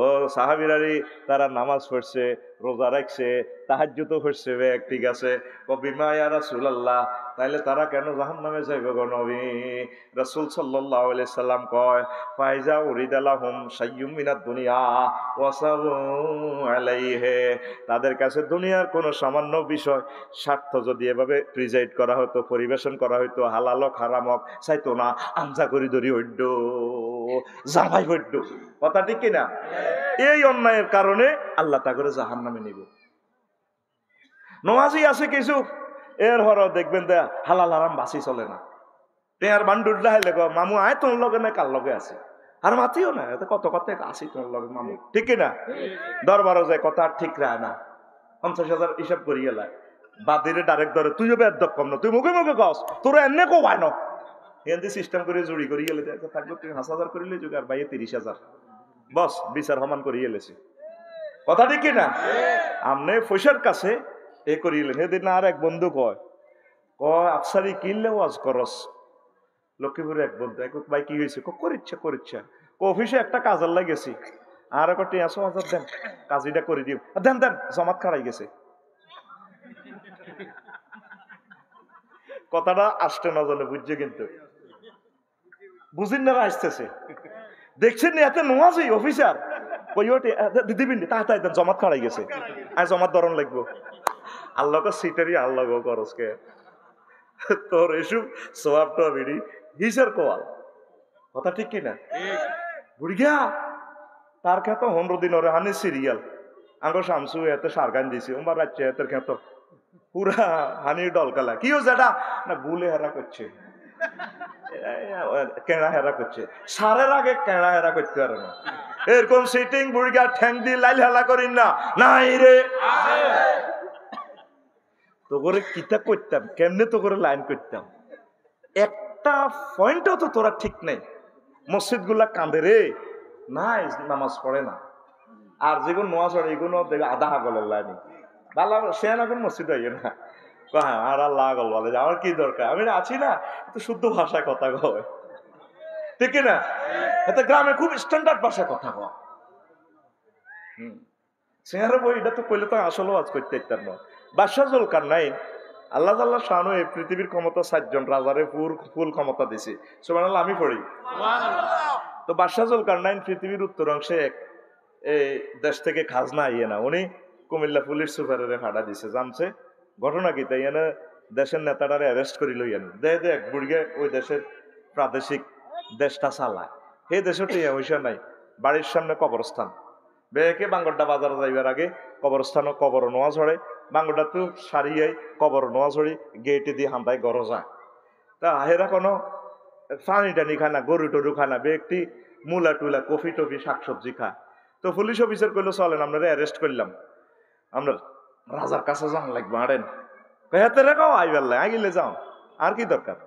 ও সাহাবীরারি তারা নামাজ পড়ছে, রোজা রাখছে, তাহাজ্জুদও পড়ছে, ঠিক আছে। ও বিমা ইয়া রাসূলুল্লাহ, তাইলে তারা কেন জাহান্নামে যাইবে গো নবী? রাসূল সাল্লাল্লাহু আলাইহি সাল্লাম কয় ফাইজা উরিদালাহুম শাইয়্যুম মিনাদ দুনিয়া ওয়াসাবু আলাইহি, তাদের কাছে দুনিয়ার কোনো সামান্য বিষয় স্বার্থ যদি এভাবে প্রিজাইড করা হতো, পরিবেশন করা হইতো, হালাল হোক হারাম হোক চাইতো না, আমজা করি ধরি হইড জামাই হইড, কথা ঠিক কিনা? এই অন্যায়ের কারণে আল্লাহ তা করে জাহান্নামে নিব। নমাজি আছে কিছু, এর হর দেখবেন দে হালাল হারাম বাসি চলে না। টেয়ার বান্ডুর লাইলে গো মামু আয় তোর লগে না কার লগে আছে, আর মাতিও না এত কত কথা আসি তোর লগে মামু, ঠিক কিনা? দরবারও যায় কথা ঠিক রায় না, 50,000 হিসাব করি গেলা বাদিরে ডাইরেক্ট ধরে তুইও বেদক কম না, তুই মুখে মুখে কস তোর এনে কো হয় না, এখান সিস্টেম করে জুড়ি করি গেলে থাকবো তুই 5,000 করিলে যুগ আর বাইরে 30,000 বস বিচার সমান করি গেলেছি, কথা ঠিক কিনা? আমনে পয়সার কাছে এ করিলেন। সেদিন আর এক বন্ধু কয় আফসারি কিনলে ওয়াজ করস, লক্ষ্মীপুরে এক বন্ধু এক ভাই কি হয়েছে করিচ্ছা অফিসে একটা কাজের লাগেছি, আর একটা টিয়া 100,000 দেন কাজটা করে দিও, দেন জমাত খাড়াই গেছে। কথাটা আসতে না জানে বুঝছে, কিন্তু বুঝিন না আসতেছে, দেখছেন এত নোয়াজি অফিসার দিদিবিন তাই দেন জমাত খাড়াই গেছে, আর জমাত ধরন লাগবো। আল্লাহকে সিটারি আল্লাহ করসকে তোর এসব সোয়াবটা বিড়ি হিসার কোয়াল, কথা ঠিক কিনা? বুড়িয়া তার খেত 15 দিন ওরে হানি সিরিয়াল আঙ্গো শামসু এত সারগান দিছি ওমার রাজ্যে এতের খেত পুরা হানি ডলকালা কি হচ্ছে এটা না গুলে হেরা করছে, কেড়া হেরা করছে, সারের আগে কেড়া হেরা করতে পারে না, এরকম সিটিং বুড়িয়া ঠ্যাং দিয়ে লাইল হেলা করিন না, নাই রে তো করে কিতা করতাম, কেমনে তো করে লাইন করতাম, একটা পয়েন্টও তো তোরা ঠিক নেই। মসজিদ গুলা কাঁদে রে, নাই নামাজ পড়ে না, আর যেগুলো নোয়াজ পড়ে এগুলো দেখবে আধা হাগলের লাইনি ভালো সে না কোন মসজিদ হইয়ে না, হ্যাঁ আর আল্লাহ আগল বলে আমার কি দরকার, আমি আছি না তো শুদ্ধ ভাষায় কথা কয়, ঠিক না? এতে গ্রামে খুব স্ট্যান্ডার্ড ভাষায় কথা কয়। সেহারে বই এটা তো কইলে তো আসলে ওয়াজ করতে ইত্যার নয়। বাদশাহ জুলকারনাইন আল্লাহ তাআলা শানু এই পৃথিবীর ক্ষমতা 7 জন রাজারে ফুল ক্ষমতা দিছে, সুবহানাল্লাহ আমি পড়ি। তো বাদশাহ জুলকারনাইন পৃথিবীর উত্তর অংশে এক এই দেশ থেকে খাজনা আইয়ে না, উনি কুমিল্লা পুলিশ সুপারের ফাটা দিছে, জানছে ঘটনা কি তাই এনে দেশের নেতাটারে অ্যারেস্ট করি লইয়েন দেখ বুড়িগে ওই দেশের প্রাদেশিক দেশটা চালায়, সেই দেশে টিয়া পয়সা নাই, বাড়ির সামনে কবরস্থান, বেকে বাঙ্গরটা বাজারে যাইবার আগে কবরস্থানও কবর নোয়া ঝরে, বাঙ্গরটা তো সারিয়াই কবর নোয়া ঝরি গেটে দিয়ে হান্দায় গরো যায়, তা হেরা কোনো পানি টানি খায় না, গরু টরু খায় না, ব্যক্তি মূলা টুলা কফি টফি শাকসবজি খায়। তো পুলিশ অফিসার কইলো চলেন আমরা অ্যারেস্ট করলাম, আমরা রাজার কাছে যান লাগবে আড়েন, হাতে রেখাও আইবেল আইলে যাও আর কি দরকার,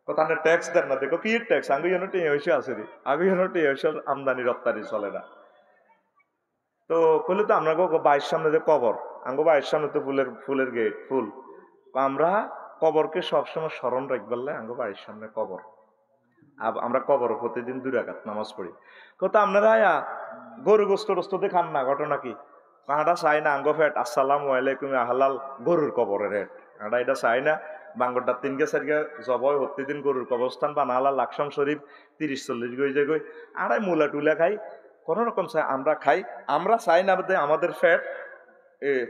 কথা আপনি ট্যাক্স দেন না, দেখো কি ট্যাক্স আগে যেন টিয়া পয়সা আছে রে, আগে যেন টিয়া পয়সার আমদানি রপ্তানি চলে না। তো কইলে তো আমরা 22 সামনে যে কবর, আঙ্গো 22 সামনে তো ফুলের গেট ফুল, আমরা কবরকে সবসময় স্মরণ রাখবার আঙ্গো 22 সামনে কবর, আমরা কবর প্রতিদিন 2 রাকাত নামাজ পড়ি। কত আপনারা গরু গোস্ত রোস্ত খান না, ঘটনা কি? কাঁটা চাই না আঙ্গো ফেট আসসালামু আলাইকুম হালাল গরুর কবরের হেট, কাঁটা এটা চাই না, বাঙ্গরটা 3 গে 4 গে জবয় প্রতিদিন গরুর কবরস্থান বা নালা লাকসাম শরীফ 30-40 গই যে গই আড়াই মূলা টুলা খাই, কোন রকম চাই আমরা খাই, আমরা চাই না আমাদের ফ্যাট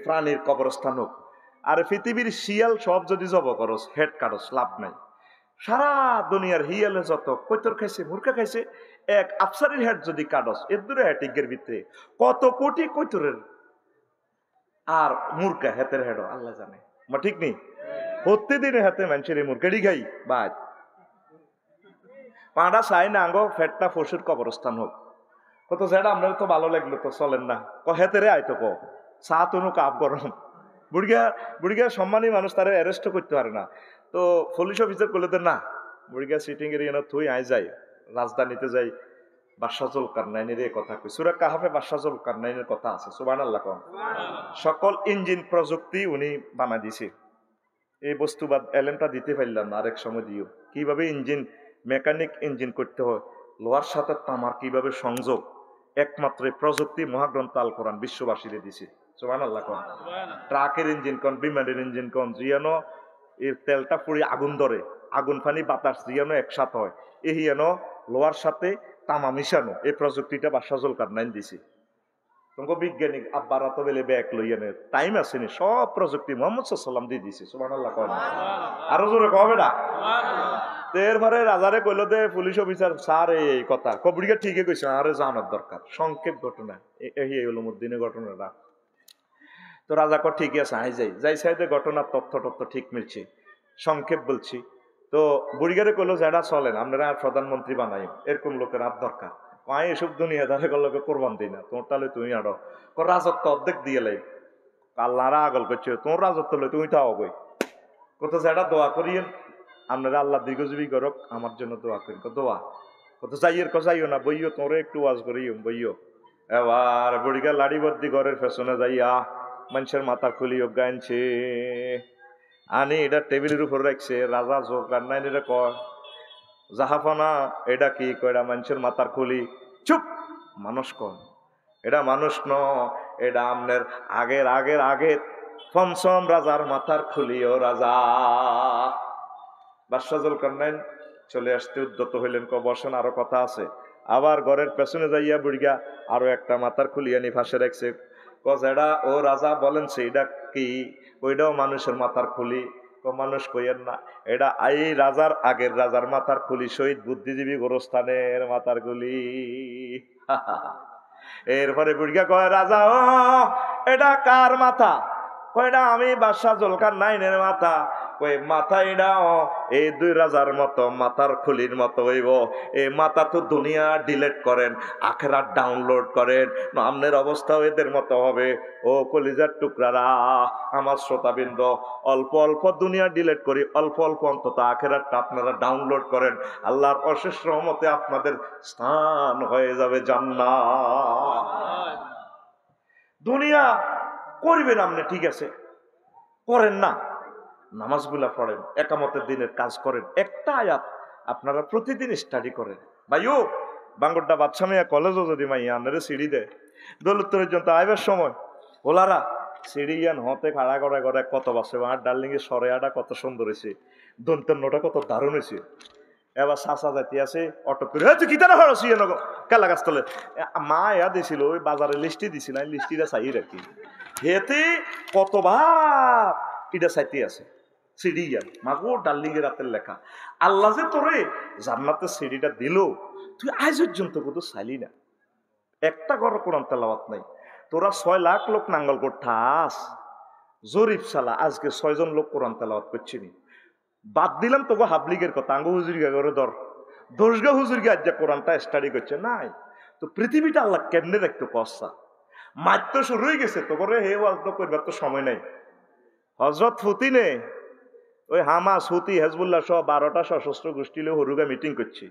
প্রাণীর কবরস্থান হোক। আর পৃথিবীর শিয়াল সব যদি জব করস হেড কাটস লাভ নাই, সারা দুনিয়ার হিয়ালে যত কৈতর খাইছে মুরকা খাইছে, এক আফসারির হেড যদি কাটস এর দূরে হেটিকের ভিতরে কত কোটি কৈতরের আর মুরকা হেতের হেড আল্লাহ জানে, ঠিক নেই প্রতিদিনে হাতে মানুষের এই মুরকাড়ি খাই বাদ পাঁড়া চাই না আঙ্গো ফেটটা পশুর কবরস্থান হোক, কত যেটা আপনার তো ভালো লাগলো তো চলেন না হেতেরে আইতো ক চা তনু কাপ গরম, বুড়িগা সম্মানী মানুষ তারা অ্যারেস্ট করতে পারে না। তো পুলিশ অফিসার করলে তো না বুড়িগা সিটিং এর থুই আই যাই রাজধানীতে যাই বাদশাহ জুলকারনাইনের এই কথা কই। সূরা কাহাফে বাদশাহ জুলকারনাইনের কথা আছে, সুবহানাল্লাহ কোন। সকল ইঞ্জিন প্রযুক্তি উনি বানাই দিছে। এই বস্তুবাদ এলেমটা দিতে পারলাম না, আরেক সময় দিও। কিভাবে ইঞ্জিন, মেকানিক ইঞ্জিন করতে হয়, লোহার সাথে তামার কিভাবে সংযোগ, একমাত্র এই প্রযুক্তি মহাগ্রন্থ আল কোরআন বিশ্ববাসীরে দিছে, সুবহানাল্লাহ কোন। ট্রাকের ইঞ্জিন কোন, বিমানের ইঞ্জিন কোন, জিয়ান এর তেলটা পুরি আগুন ধরে, আগুন পানি বাতাস জিয়ান একসাথে হয়, এই যেন লোহার সাথে তামা মিশানো, এই প্রযুক্তিটা বাদশাহ জুলকারনাইন দিছে। তোমাকে বিজ্ঞানিক আব্বারা তো বেলে ব্যাগ লইয়ানে টাইম আসেনি, সব প্রযুক্তি মোহাম্মদ সাল্লাম দিয়ে দিছে, সুবহানাল্লাহ কোন। আরো জোরে কবে না। এরপরে রাজারে কইল দে পুলিশ অফিসার স্যার এই কথা কবরিকে ঠিকই কইছে, আরে জানার দরকার, সংক্ষেপ ঘটনা এই হলো মদিনের ঘটনাটা। তো রাজা কর ঠিকই আছে, আই যাই সাইডে ঘটনার তথ্য ঠিক মিলছে, সংক্ষেপ বলছি। তো বুড়িগারে কইলো যারা চলেন আপনারা প্রধানমন্ত্রী বানাই, এরকম লোকের আর দরকার। পায়ে এসব দুনিয়াদারে লোকে কোরবান দিই না, তোমার তাহলে তুমি আরো রাজত্ব অর্ধেক দিয়ে লাই, আল্লাহরা আগল করছে তোমার রাজত্ব লই তুমি তাও বই কত যারা দোয়া করিয়েন আপনারা আল্লাহ দীর্ঘজীবী করক, আমার জন্য দোয়া করেন। দোয়া কত যাইয়ের যাইও না, বইও তোরে একটু ওয়াজ করিও বইও। এবার বুড়িগা লাড়ি বদ্দি ঘরের পেছনে যাইয়া মানুষের মাথা খুলিও গাইছে আনি এটা টেবিলের উপর রাখছে। রাজা জুলকারনাইন কয় জাহাফানা এটা কি কয়টা মানুষের মাথার খুলি। চুপ, মানুষ কন, এটা মানুষ ন, এটা আপনার আগের পঞ্চম রাজার মাথার খুলিও রাজা। বাদশাহ জুলকারনাইন চলে আসতে উদ্যত হইলেন, বসেন আরো কথা আছে। আবার ঘরের পেছনে যাইয়া বুড়িয়া আরো একটা মাথার খুলিয়া নি ফাঁসে রাখছে। যেটা ও রাজা বলেন সেইটা কি, ওইটাও মানুষের মাথার খুলি। মানুষ কইয়েন না, এটা এই রাজার আগের রাজার মাথার খুলি, শহীদ বুদ্ধিজীবী গোরস্থানের মাথার খুলি। এরপরে বুড়িয়া কয় রাজা ও এটা কার মাথা? কয়টা আমি বাদশাহ জুলকারনাইনের মাথা। কই মাথা এটাও এই দুই রাজার মতো মাথার খুলির মতো হইব। এই মাথা তো দুনিয়া ডিলিট করেন, আখেরাত ডাউনলোড করেন, আপনার অবস্থাও এদের মতো হবে। ও কলিজার টুকরারা, আমার শ্রোতাবৃন্দ, অল্প অল্প দুনিয়া ডিলিট করি, অল্প অল্প অন্তত আখেরাতটা আপনারা ডাউনলোড করেন, আল্লাহর অশেষ রহমতে আপনাদের স্থান হয়ে যাবে জান্নাত। দুনিয়া করবেন আপনি, ঠিক আছে, করেন না, নামাজগুলা পড়েন, একামতের দিনের কাজ করেন, একটা আয়াত আপনারা প্রতিদিন স্টাডি করেন। ভাইও বাঙ্গরটা বাচ্চা মেয়া কলেজও যদি মাইয়া আপনারা সিঁড়ি দেয় দৌলতপুরের জন্য আইবার সময় ওলারা সিঁড়ি ইয়ান হতে খাড়া করে কত বাসে, আর ডার্লিং এর সরেয়াটা কত সুন্দর হয়েছে, দন্তন্যটা কত দারুণ হয়েছে। এবার চাষা জাতি আছে অটো করে তুই কি তারা হরছি কেলা গাছ তলে মা এয়া দিছিল, ওই বাজারে লিস্টি দিছিল, লিস্টিটা চাই রাখি হেতে কতবার এটা চাইতে আছে সিঁড়ি মাগো ডার্লিং এর রাতের লেখা। আল্লাহ যে তোরে জান্নাতের সিঁড়িটা দিল, তুই আজ পর্যন্ত কত চাইলি না, একটা ঘর কোরআন তেলাওয়াত নাই। তোরা 6 লাখ লোক নাঙ্গল করতাস, জরিফ সালা আজকে 6 জন লোক কোরআন তেলাওয়াত করছিনি। বাদ দিলাম তোকে হাবলিগের কথা, আঙ্গো হুজুরিগা করে দশগা হুজুরিগা আজ কোরআনটা স্টাডি করছে নাই। তো পৃথিবীটা আল্লাহ কেমনে দেখতো কসা মার তো শুরু হয়ে গেছে, তো করে হে ওয়াজ করবার তো সময় নাই। হজরত ফুতিনে ওই হামাস হুতি হেজবুল্লাহ সহ 12টা সশস্ত্র গোষ্ঠী লে হরুগা মিটিং করছে,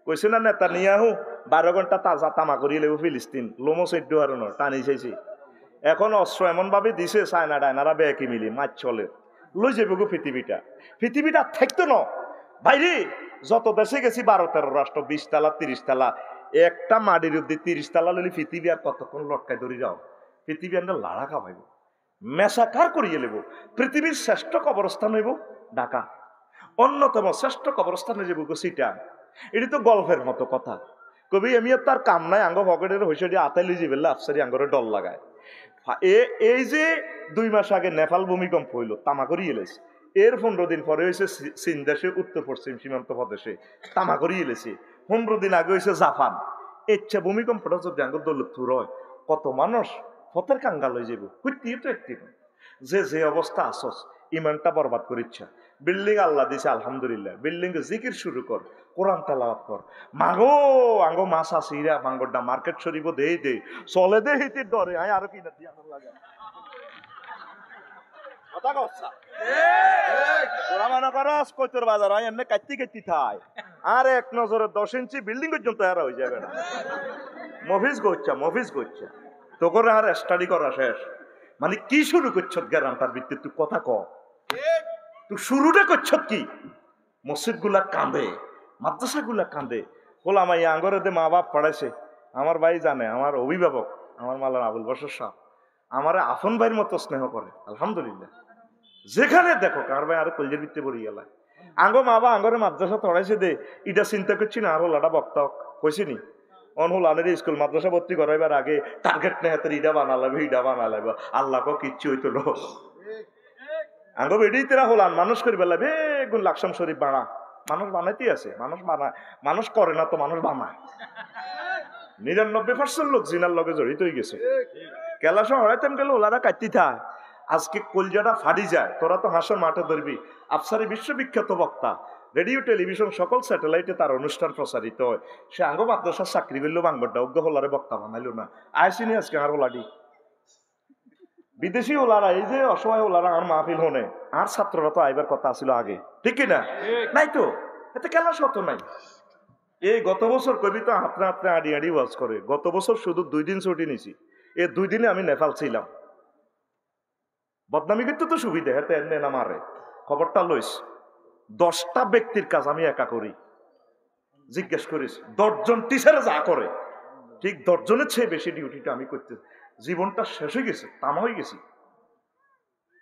কইছে না নেতানিয়াহু 12 ঘন্টা তাজা তামা করিয়ে লেবু ফিলিস্তিন লোমো 14 হারণর টানি চাইছে। এখন অস্ত্র এমন ভাবে দিছে চায়না ডায়নারা বেকি মিলি মাছ চলে লই যাবে গো পৃথিবীটা থাকতো না বাইরে। যত দেশে গেছি 12-13 রাষ্ট্র, 20 তালা 30 তালা, একটা মাটির অব্দি 30 তালা লইলে পৃথিবী আর কতক্ষণ লটকায় ধরি যাও, পৃথিবী আমরা লাড়া খাওয়াইব, মেসাকার করিয়ে লেব। পৃথিবীর শ্রেষ্ঠ কবরস্থান হইব ঢাকা, অন্যতম শ্রেষ্ঠ কবরস্থান হয়ে যাব সিটাং। এটি তো গল্পের মতো কথা, কবি আমি তার কাম নাই, আঙ্গ ভকেটের হইসে দিয়ে আতাই লিজি বেললে আফসারি আঙ্গরে ডল লাগায়। এই যে 2 মাস আগে নেপাল ভূমিকম্প হইল, তামা করিয়ে এলেছে, এর 15 দিন পরে হয়েছে চীন দেশে উত্তর পশ্চিম সীমান্ত প্রদেশে তামা করিয়ে এলেছে, 15 দিন আগে হয়েছে জাপান। ইচ্ছা ভূমিকম্পটা যদি আঙ্গ দৌলতপুর হয়, কত মানুষ ফতের কাঙ্গাল হয়ে যাব। হইতেই তো একটি যে অবস্থা আসস, ইমানটা বরবাদ করিচ্ছা। বিল্ডিং আল্লাহ দিছে আলহামদুলিল্লাহ, বিল্ডিং জিকির শুরু কর, কোরআন তেলাওয়াত কর। মাগো আঙ্গো মাছ আসিরা মাঙ্গরটা মার্কেট শরীফ দে চলে দে হিতে ডরে আয় আরো কিনা দিয়া লাগে। কথা কচ্ছা তোরা মনে করস কইতর বাজার হয় এমনি কাটতি কাটতি থাই আর এক নজরে 10 ইঞ্চি বিল্ডিং পর্যন্ত আর হয়ে যাবে না মফিজ করছে তো করে আর স্টাডি করা শেষ মানে কি শুরু করছ গ্যারান্টার ভিত্তিতে তুই কথা ক তুই শুরুটা করছ কি মসজিদ গুলা কাঁদে মাদ্রাসা গুলা কাঁদে বললাম এই আঙ্গরে মা বাপ পড়াইছে আমার ভাই জানে আমার অভিভাবক আমার মালার আবুল বসর সাহ আমার আপন ভাইয়ের মতো স্নেহ করে আলহামদুলিল্লাহ যেখানে দেখো কার ভাই আরো কলজের ভিত্তি পড়ি গেল আঙ্গ মা বা আঙ্গরে মাদ্রাসা তড়াইছে দে এটা চিন্তা করছি না আরো লাটা বক্তা কইছিনি অনহুলানের স্কুল মাদ্রাসা ভর্তি করাইবার আগে টার্গেট নেই হাতের ইডা বানালাইব আল্লাহ কিচ্ছু হইতো লো আঙ্গ বেড়েই তেরা হলান মানুষ করি বেলা বেগুন লাকসাম শরীফ বানা মানুষ বানাইতেই আছে মানুষ করে না তো মানুষ বানায় 99% লোক জিনার লগে জড়িত হয়ে গেছে কেলাস হরাইতেম গেলে ওলারা কাটতি থায় আজকে কলজাটা ফাড়ি যায় তোরা তো হাসর মাঠে ধরবি আফসারি বিশ্ববিখ্যাত বক্তা রেডিও টেলিভিশন সকল স্যাটেলাইটে তার অনুষ্ঠান প্রচারিত হয় সে আঙ্গ মাদ্রাসার চাকরি করলো বাংবরটা অজ্ঞ হলারে বক্তা বানাইলো না আইসিনি আজকে আর ওলাডি বিদেশি ওলারা এই যে অসহায় ওলারা আর মাহফিল হনে আর ছাত্ররা তো আইবার কথা ছিল আগে ঠিক কিনা নাই তো এতে কেলাস হতো নাই এই গত বছর কবি তো আপনা আপনি আড়ি আড়ি ওয়াজ করে গত বছর শুধু 2 দিন ছুটি নিছি এই 2 দিনে আমি নেপাল ছিলাম বদনামি করতে তো সুবিধা হ্যাঁ এনে না মারে খবরটা লইস 10টা ব্যক্তির কাজ আমি একা করি জিজ্ঞেস করিস 10 জন টিচারে যা করে ঠিক 10 জনের চেয়ে বেশি ডিউটিটা আমি করতে জীবনটা শেষ হয়ে গেছে তামা হয়ে গেছি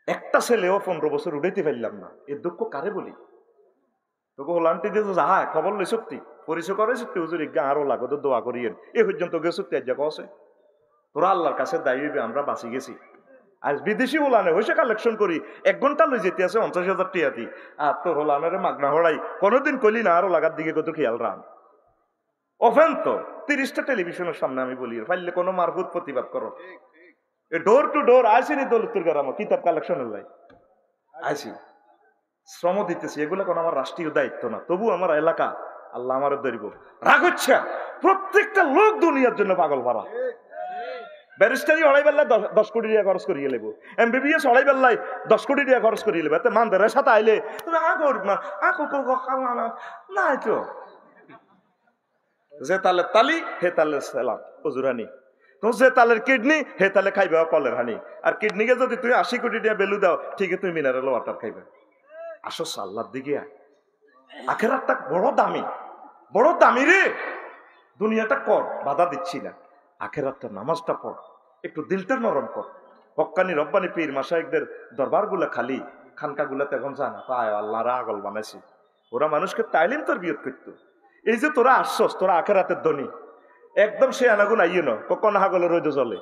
একটা ছেলেও 15 বছর উঠাইতে পারলাম না এর দুঃখ কারে বলি তোকে হলান্টি দিয়ে যা খবর লই সত্যি পরিচয় করে সত্যি হুজুর ইজ্ঞা আরো লাগো তো দোয়া করিয়েন এ পর্যন্ত গেছো তেজ কছে তোরা আল্লাহর কাছে দায়ী হইবে আমরা বাঁচি গেছি আজ বিদেশি ওলানে হয়েছে কালেকশন করি 1 ঘন্টা লই যেতে আছে 50,000 টিয়াতি আর তোর হোলানের মাগনা হড়াই কোনোদিন কইলি না আরো লাগার দিকে কত খেয়াল রান ওফেন তো 30টা টেলিভিশনের সামনে আমি বলি ফাইলে কোনো মারফুত প্রতিবাদ করো এ ডোর টু ডোর আইসিনি দৌলতুর গ্রাম কিতাব কালেকশনের লাই আইসি শ্রম দিতেছি এগুলো কোনো আমার রাষ্ট্রীয় দায়িত্ব না তবু আমার এলাকা আল্লাহ আমার ধরিব রাগ হচ্ছে প্রত্যেকটা লোক দুনিয়ার জন্য পাগল ভরা ব্যারিস্টারি অড়াই বেলায় 10 কোটি টাকা খরচ করিয়ে লেবো MBBS অড়াই বেলায় 10 কোটি টাকা খরচ করিয়ে লেবো এতে মানদের সাথে আইলে নাই তো যে তালে তালি হে তালে সেলাম অজুরানি তো যে তালের কিডনি হে তালে খাইবে কলের হানি আর কিডনিকে যদি তুমি 80 কোটি টাকা ভ্যালু দাও ঠিকই তুমি মিনারেল ওয়াটার খাইবে আসো আল্লাহর দিকে আখেরাতটা বড় দামি রে দুনিয়াটা কর বাধা দিচ্ছি না আখেরাতটা নামাজটা পড় একটু দিলটা নরম কর হক্কানি রব্বানি পীর মাশায়েখদের দরবার গুলা খালি খানকা গুলাতে এখন জানা পায় আল্লাহ আগল বানাইছি ওরা মানুষকে তাইলিম তারবিয়ত করতো এই যে তোরা আসছস তোরা আখেরাতের ধনী একদম সে আনাগুন আইয়ে না কখন হাগলে রইদ চলে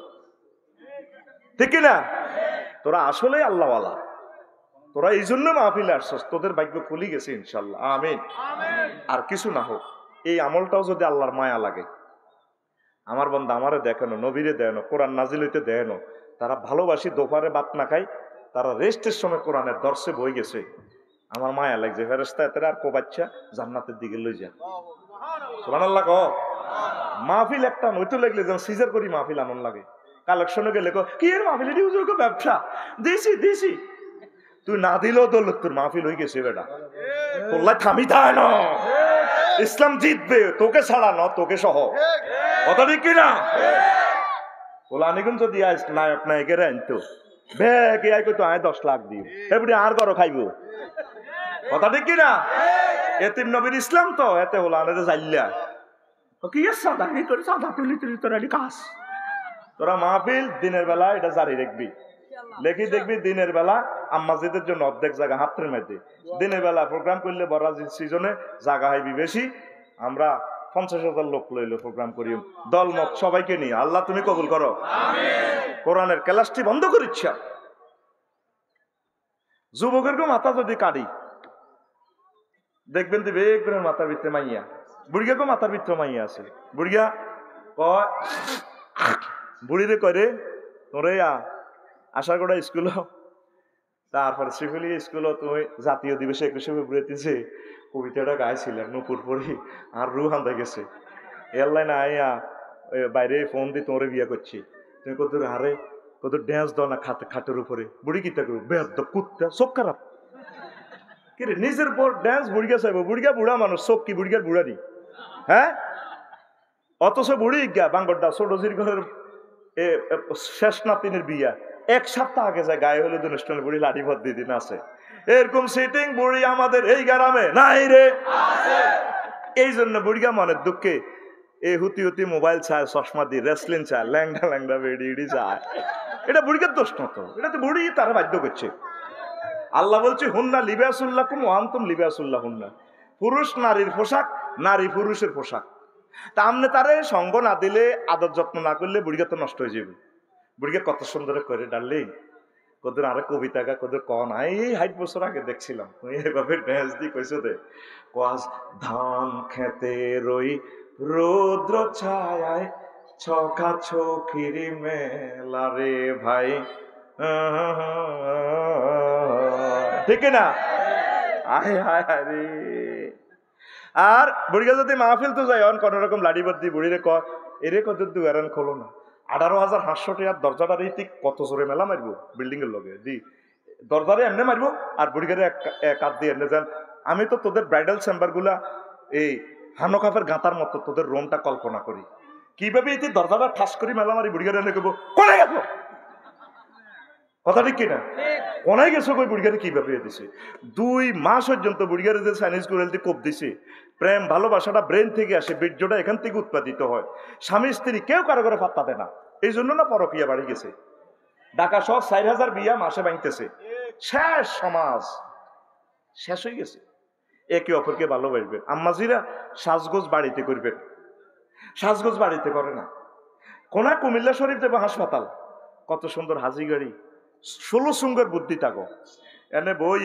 ঠিক না তোরা আসলে আল্লাহওয়ালা তোরা এই জন্য মাহফিলে আসছস তোদের ভাগ্য খুলি গেছে ইনশাল্লাহ আমিন আর কিছু না হোক এই আমলটাও যদি আল্লাহর মায়া লাগে আমার বন্ধু আমারে দেখানো নবীরে দেখানো কোরআন নাজিল হইতে দেখানো তারা ভালোবাসি দোপারে বাত না খাই তারা রেস্টের সময় কোরআনের দর্শে বই গেছে আমার মায়া লাগছে ফেরেশতা এতে আর কোবাচ্চা জান্নাতের দিকে লই যায় সুবহানাল্লাহ কও মাহফিল একটা নইতে লাগলে যেন সিজার করি মাহফিল আনন্দ লাগে কালেকশনে গেলে কি এর মাহফিল এটি হুজুর ব্যবসা দিছি তুই না দিলেও দৌলত তোর মাহফিল হয়ে গেছে বেটা তোল্লাই থামি থায় না ইসলাম জিতবে তোকে ছাড়া না তোকে সহ কথা ঠিক কিনা ওলানিগুন যদি নায়ক নায়কের আনতো বেগ আই কইতো আয় 10 লাখ দিই এবারে আর করো খাইব কথা ঠিক কিনা এতিম নবীর ইসলাম তো এতে ওলানের যাইলা কি সাদা কি করে সাদা তুলি তোর কাজ তোরা মাহফিল দিনের বেলা এটা জারি রাখবি লেখি দেখবি দিনের বেলা আম্মাজিদের জন্য অর্ধেক জায়গা হাতের মধ্যে দিনের বেলা প্রোগ্রাম করলে বড় সিজনে জায়গা হইবি বেশি আমরা 50,000 লোক লইলে প্রোগ্রাম করি দলমত সবাইকে নিয়ে আল্লাহ তুমি কবুল করো কোরআনের ক্লাসটি বন্ধ করিচ্ছ যুবকের মাথা যদি কাটি দেখবেন তো বেগুনের মাথার ভিতরে মাইয়া বুড়িয়াকে মাথার ভিতরে মাইয়া আছে বুড়িয়া কয় বুড়িরে করে তোরে আশা করা স্কুল তারপরে শ্রীফুলি স্কুল তুমি জাতীয় দিবসে 21শে ফেব্রুয়ারিতে কবিতাটা গাইছিলেন নুপুর পড়ি আর রু হান্দা গেছে এয়ারলাইন আইয়া বাইরে ফোন দিয়ে তোরে বিয়া করছি তুমি কত আরে কত ড্যান্স দাও না খাটের উপরে, বুড়ি কিতা করবো বেদ কুত্তা চোখ খারাপ কিরে নিজের পর ড্যান্স বুড়িয়া চাইবো, বুড়িয়া বুড়া মানুষ চোখ কি বুড়িয়ার বুড়ারি, হ্যাঁ? অথচ বুড়ি গা বাঙ্গরডা ছোটজির ঘরের শেষ নাতিনের বিয়া 1 সপ্তাহ আগে যায় গায়ে হলুদ অনুষ্ঠানে বুড়ি লাঠি ভর দিয়ে দিন আছে। এরকম সিটিং বুড়ি আমাদের এই গ্রামে নাই রে। এই জন্য বুড়িয়া মনের দুঃখে এই হুতি হুতি মোবাইল চায়, চশমা দিয়ে রেসলিং চায়, ল্যাংডা ল্যাংডা বেড়ি ইডি চায়। এটা বুড়িকার দোষ না তো, এটা তো বুড়ি তারা বাধ্য করছে। আল্লাহ বলছে হুন্না লিবাসুল্লাহ কুম ওয়ান্তুম লিবাসুল্লাহ হুন্না, পুরুষ নারীর পোশাক, নারী পুরুষের পোশাক। তা আমনে তারে সঙ্গ না দিলে, আদর যত্ন না করলে বুড়িকা তো নষ্ট হয়ে যাবে। বুড়িকা কত সুন্দর করে ডাললি কদের আরে কবিতা গা কদের কন এই 60 বছর আগে দেখছিলাম এইভাবে ড্যান্স দিয়ে কইছো দে কোয়াজ ধান খেতে রই রৌদ্র ছায় ছকা ছকির মেলা রে ভাই, ঠিক না? আয় হায় হায় রে। আর বুড়িকা যদি মাহফিল তো যায় কোন রকম লাড়ি বাদ দিয়ে বুড়িরে এরে কত দুয়ারান খোলো না, 18,500 টাকার দরজাটার ইতি কত জোরে মেলা মারবো বিল্ডিং এর লগে দি দরজারে এমনি মারবো আর বুড়িগারে এক হাত দিয়ে এমনি যান। আমি তো তোদের ব্রাইডাল চেম্বার গুলা এই হানকাফের গাঁতার মতো তোদের রুমটা কল্পনা করি, কিভাবে ইতি দরজাটা ঠাস করি মেলা মারি বুড়িগারে এনে কইবো কোনে গেছো, কথা ঠিক কিনা? কোনায় গেছো কই বুড়িগারে কিভাবে দিছে। 2 মাস পর্যন্ত বুড়িগারে যে চাইনিজ কুড়ালটি কোপ দিছে। প্রেম ভালোবাসাটা ব্রেন থেকে আসে, বীর্যটা এখান থেকে উৎপাদিত হয়। স্বামী স্ত্রী কেউ কারো করে পাত্তা দেয় না, এই জন্য না পরকীয়া বাড়ি গেছে। ঢাকা শহর 4,000 বিয়া মাসে ভাঙতেছে। শেষ, সমাজ শেষ হয়ে গেছে। একে অপরকে ভালোবাসবেন। আম্মাজিরা সাজগোজ বাড়িতে করবেন, সাজগোজ বাড়িতে করে না। কোনা কুমিল্লা শরীফ দেব হাসপাতাল, কত সুন্দর হাজি গাড়ি, 16 সুঙ্গের বুদ্ধি থাকো এনে বই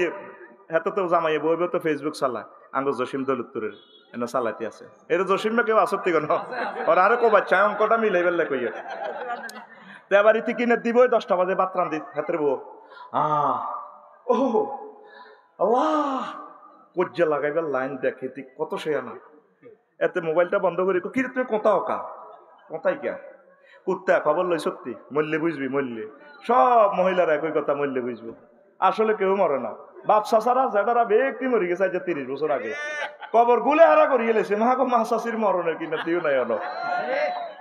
হেতে তো জামাই বই তো ফেসবুক চালায় আঙ্গ জসিম দৌলতপুরের এনে চালাইতে আছে। এটা জসিম না কেউ আসতে কেন ওর আরো কো বাচ্চা অঙ্কটা মিলাই বেললে কইয়া তে বাড়িতে কিনে দিবই 10টা বাজে বাতরান দি হাতের বউ ও আল্লাহ কজ্জা লাগাইবার লাইন দেখে তুই কত সে আনা এতে মোবাইলটা বন্ধ করি কি তুই কোথাও কা কোথায় কে কুত্তা খবর লই সত্যি মরলে বুঝবি, মরলে সব মহিলারা একই কথা, মরলে বুঝবো। আসলে কেউ মরে না, বাপ চাচারা যেটারা ব্যক্তি মরে গেছে 30 বছর আগে কবর গুলে হারা করিয়ে লেছে মা মা চাষির মরণের কিনা দিও নাই হলো,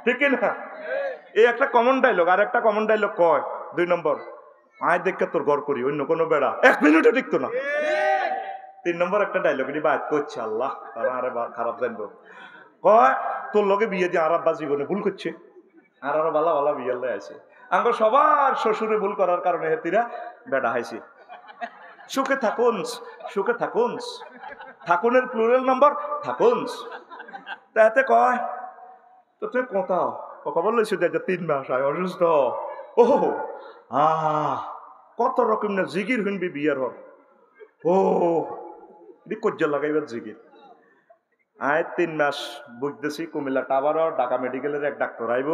ঠিক না? এই একটা কমন ডায়লগ। আর একটা কমন ডায়লগ কয় 2 নম্বর আয় দেখে তোর ঘর করি, অন্য কোনো বেড়া 1 মিনিটও টিকতো না। 3 নম্বর একটা ডায়লগ এটি বাদ করছে আল্লাহ তারা আরে খারাপ জানবো, কয় তোর লগে বিয়ে দিয়ে আর আব্বা জীবনে ভুল করছে আর আরো বালা বালা বিয়াল্লাই আছে। আঙ্গ সবার শ্বশুরে ভুল করার কারণে হেতিরা বেড়া হাইছে। সুখে থাকুন, সুখে থাকুন, থাকুনের প্লুরাল নাম্বার থাকুন। তাতে কয় তো তুই কোথাও খবর লইছি 3 মাস আয় অসুস্থ। ও কত রকম না জিগির শুনবি বিয়ার হর। ও কজ্জা লাগাইবার জিগির। আয় 3 মাস বুঝতেছি কুমিল্লা টাওয়ার ঢাকা মেডিকেলের এক ডাক্তার আইব।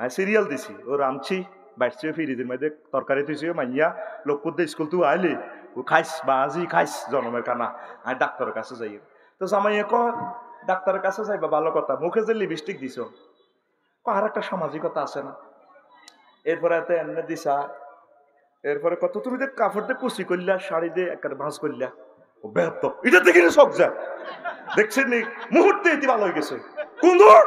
আমি সিরিয়াল দিছি ও রামছি বাইরছে ফিরিজের মধ্যে তরকারি তুইছে মাইয়া লোকপুর স্কুল তুই আইলি ও খাইস বা আজি খাইস জনমের কানা। আমি ডাক্তারের কাছে যাই তো জামাইয়া ক ডাক্তারের কাছে যাইবা ভালো কথা, মুখে যে লিপস্টিক দিছ আর একটা সামাজিকতা আছে না। এরপরে এত এমনি দিছা, এরপরে কত তুমি দেখ কাপড় দিয়ে কুচি করলা, শাড়ি দিয়ে একটা ভাঁজ করলা, ও বেহত এটা থেকে শখ যা দেখছেন নি মুহূর্তে এটি ভালো হয়ে গেছে। কোন দূর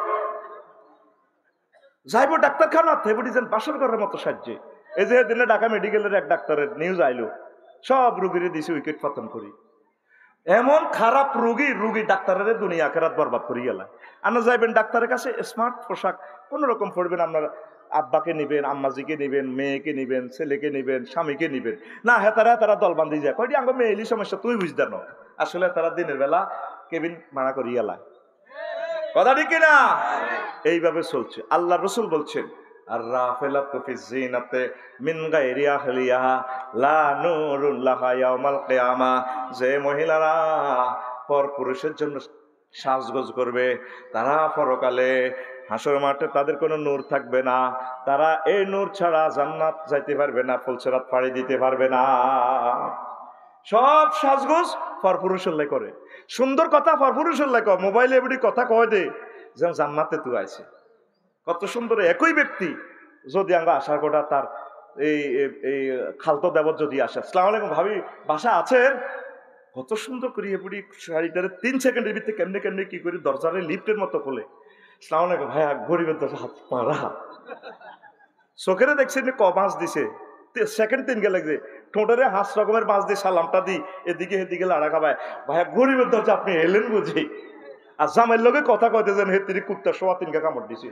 যাইব ডাক্তারখানা থেবুটিছেন বাসর করার মতো সাহায্যে। এই যে দিনে ঢাকা মেডিকেলের এক ডাক্তারের নিউজ আইলো সব রুগীরে দিছে উইকেট পতন করি। এমন খারাপ রুগী ডাক্তারের দুনিয়া আখেরাত বরবাদ করি গেলা। আনা যাইবেন ডাক্তারের কাছে স্মার্ট পোশাক কোন রকম পড়বেন, আপনার আব্বাকে নিবেন, আম্মাজিকে নিবেন, মেয়েকে নিবেন, ছেলেকে নিবেন, স্বামীকে নিবেন না। হ্যাঁ তারা দল বান্ধি যায় কয়টি আঙ্গ মেয়েলি সমস্যা তুই বুঝতে না। আসলে তারা দিনের বেলা কেবিন মানা করি গেলা, কথা ঠিক কিনা? এইভাবে চলছে। আল্লাহ রসুল বলছেন আর রাফেলাতু ফি যিনাতে মিন গায়রি আহলিহা লা নূরুন লাহা ইয়াউমাল কিয়ামা। যে মহিলারা পর পুরুষের জন্য সাজগোজ করবে তারা পরকালে হাসর মাঠে তাদের কোনো নূর থাকবে না, তারা এই নূর ছাড়া জান্নাত যাইতে পারবে না, ফুলসিরাত পাড়ি দিতে পারবে না। সব সাজগোজ পরপুরুষের করে, সুন্দর কথা পরপুরুষের লেখা, মোবাইলে এবারে কথা কয় দে যেন জান্নাতে তুই আছে কত সুন্দর। একই ব্যক্তি যদি আমরা আশা করা তার এই এই খালতো দেবর যদি আসে, আসসালামু আলাইকুম ভাবি, বাসা আছেন? কত সুন্দর করে বুড়ি শাড়িটারে 3 সেকেন্ডের ভিতরে কেমনে কেমনে কি করে দরজারে লিফটের মতো খোলে। আসসালামু আলাইকুম ভাইয়া, গরিবের দরজা হাত মারা। চোখেরে দেখছেন ক মাছ দিছে, সেকেন্ড 3 লাগছে, ঠোঁটেরে হাঁস রকমের মাছ দিয়ে সালামটা দিই, এদিকে এদিকে লাড়া খাবায়, ভাইয়া গরিবের দরজা আপনি এলেন বুঝি। আর জামাইয়ের লোকে কথা কইতেছেন, হে তিনি কুত্তা সোয়া 3 কামড় দিছে,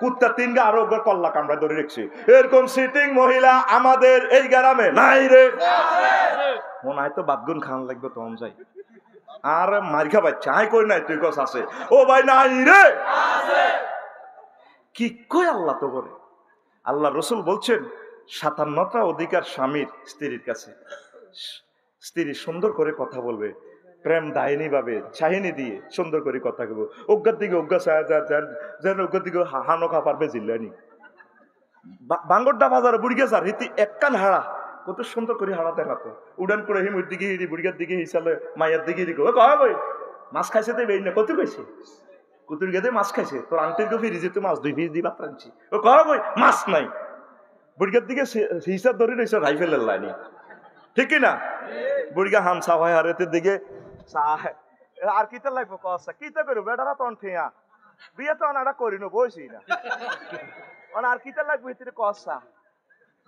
কুত্তা 3 আরো একবার কল্লা কামড়ায় ধরে রেখেছে। এরকম সিটিং মহিলা আমাদের এই গ্রামে নাই রে, মনে হয় তো বাদগুন খান লাগবে তখন যাই। আর মার খাবাই চাই কই নাই, তুই কস আছে, ও ভাই নাই রে, কি কই আল্লাহ তো করে। আল্লাহ রসুল বলছেন 57টা অধিকার স্বামীর স্ত্রীর কাছে। স্ত্রী সুন্দর করে কথা বলবে, প্রেম দায়নি ভাবে চাহিনি দিয়ে সুন্দর করে কথা বলবো, অজ্ঞার দিকে অজ্ঞা যেন অজ্ঞার দিকে হানো খা পারবে জিল্লানি। বাঙ্গরডা বাজারে বুড়িয়া যার হিতি এককান হাড়া, কত সুন্দর করে হাড়া দেয় না তো, উড়ান করে হিমুর দিকে হিড়ি, বুড়িয়ার দিকে হিসালে, মায়ের দিকে হিড়ি, কয় বই মাছ খাইছে তো বেই না, কত কইছে কুতুর গেদে মাছ খাইছে, তোর আন্টির কে ফিরি যেত মাছ 2 পিস দিবা টানছি, ও কয় বই মাছ নাই, বুড়িয়ার দিকে হিসাব ধরে রয়েছে রাইফেলের লাইনে, ঠিক না? বুড়িয়া হামসা হয় হারেতের দিকে আর কিতা লাগবো, কসা কিতা করবো বেটারা তন ঠিয়া বিয়ে তো আনাটা করি না, বইছি না আর কিতা লাগবো হিতে কসা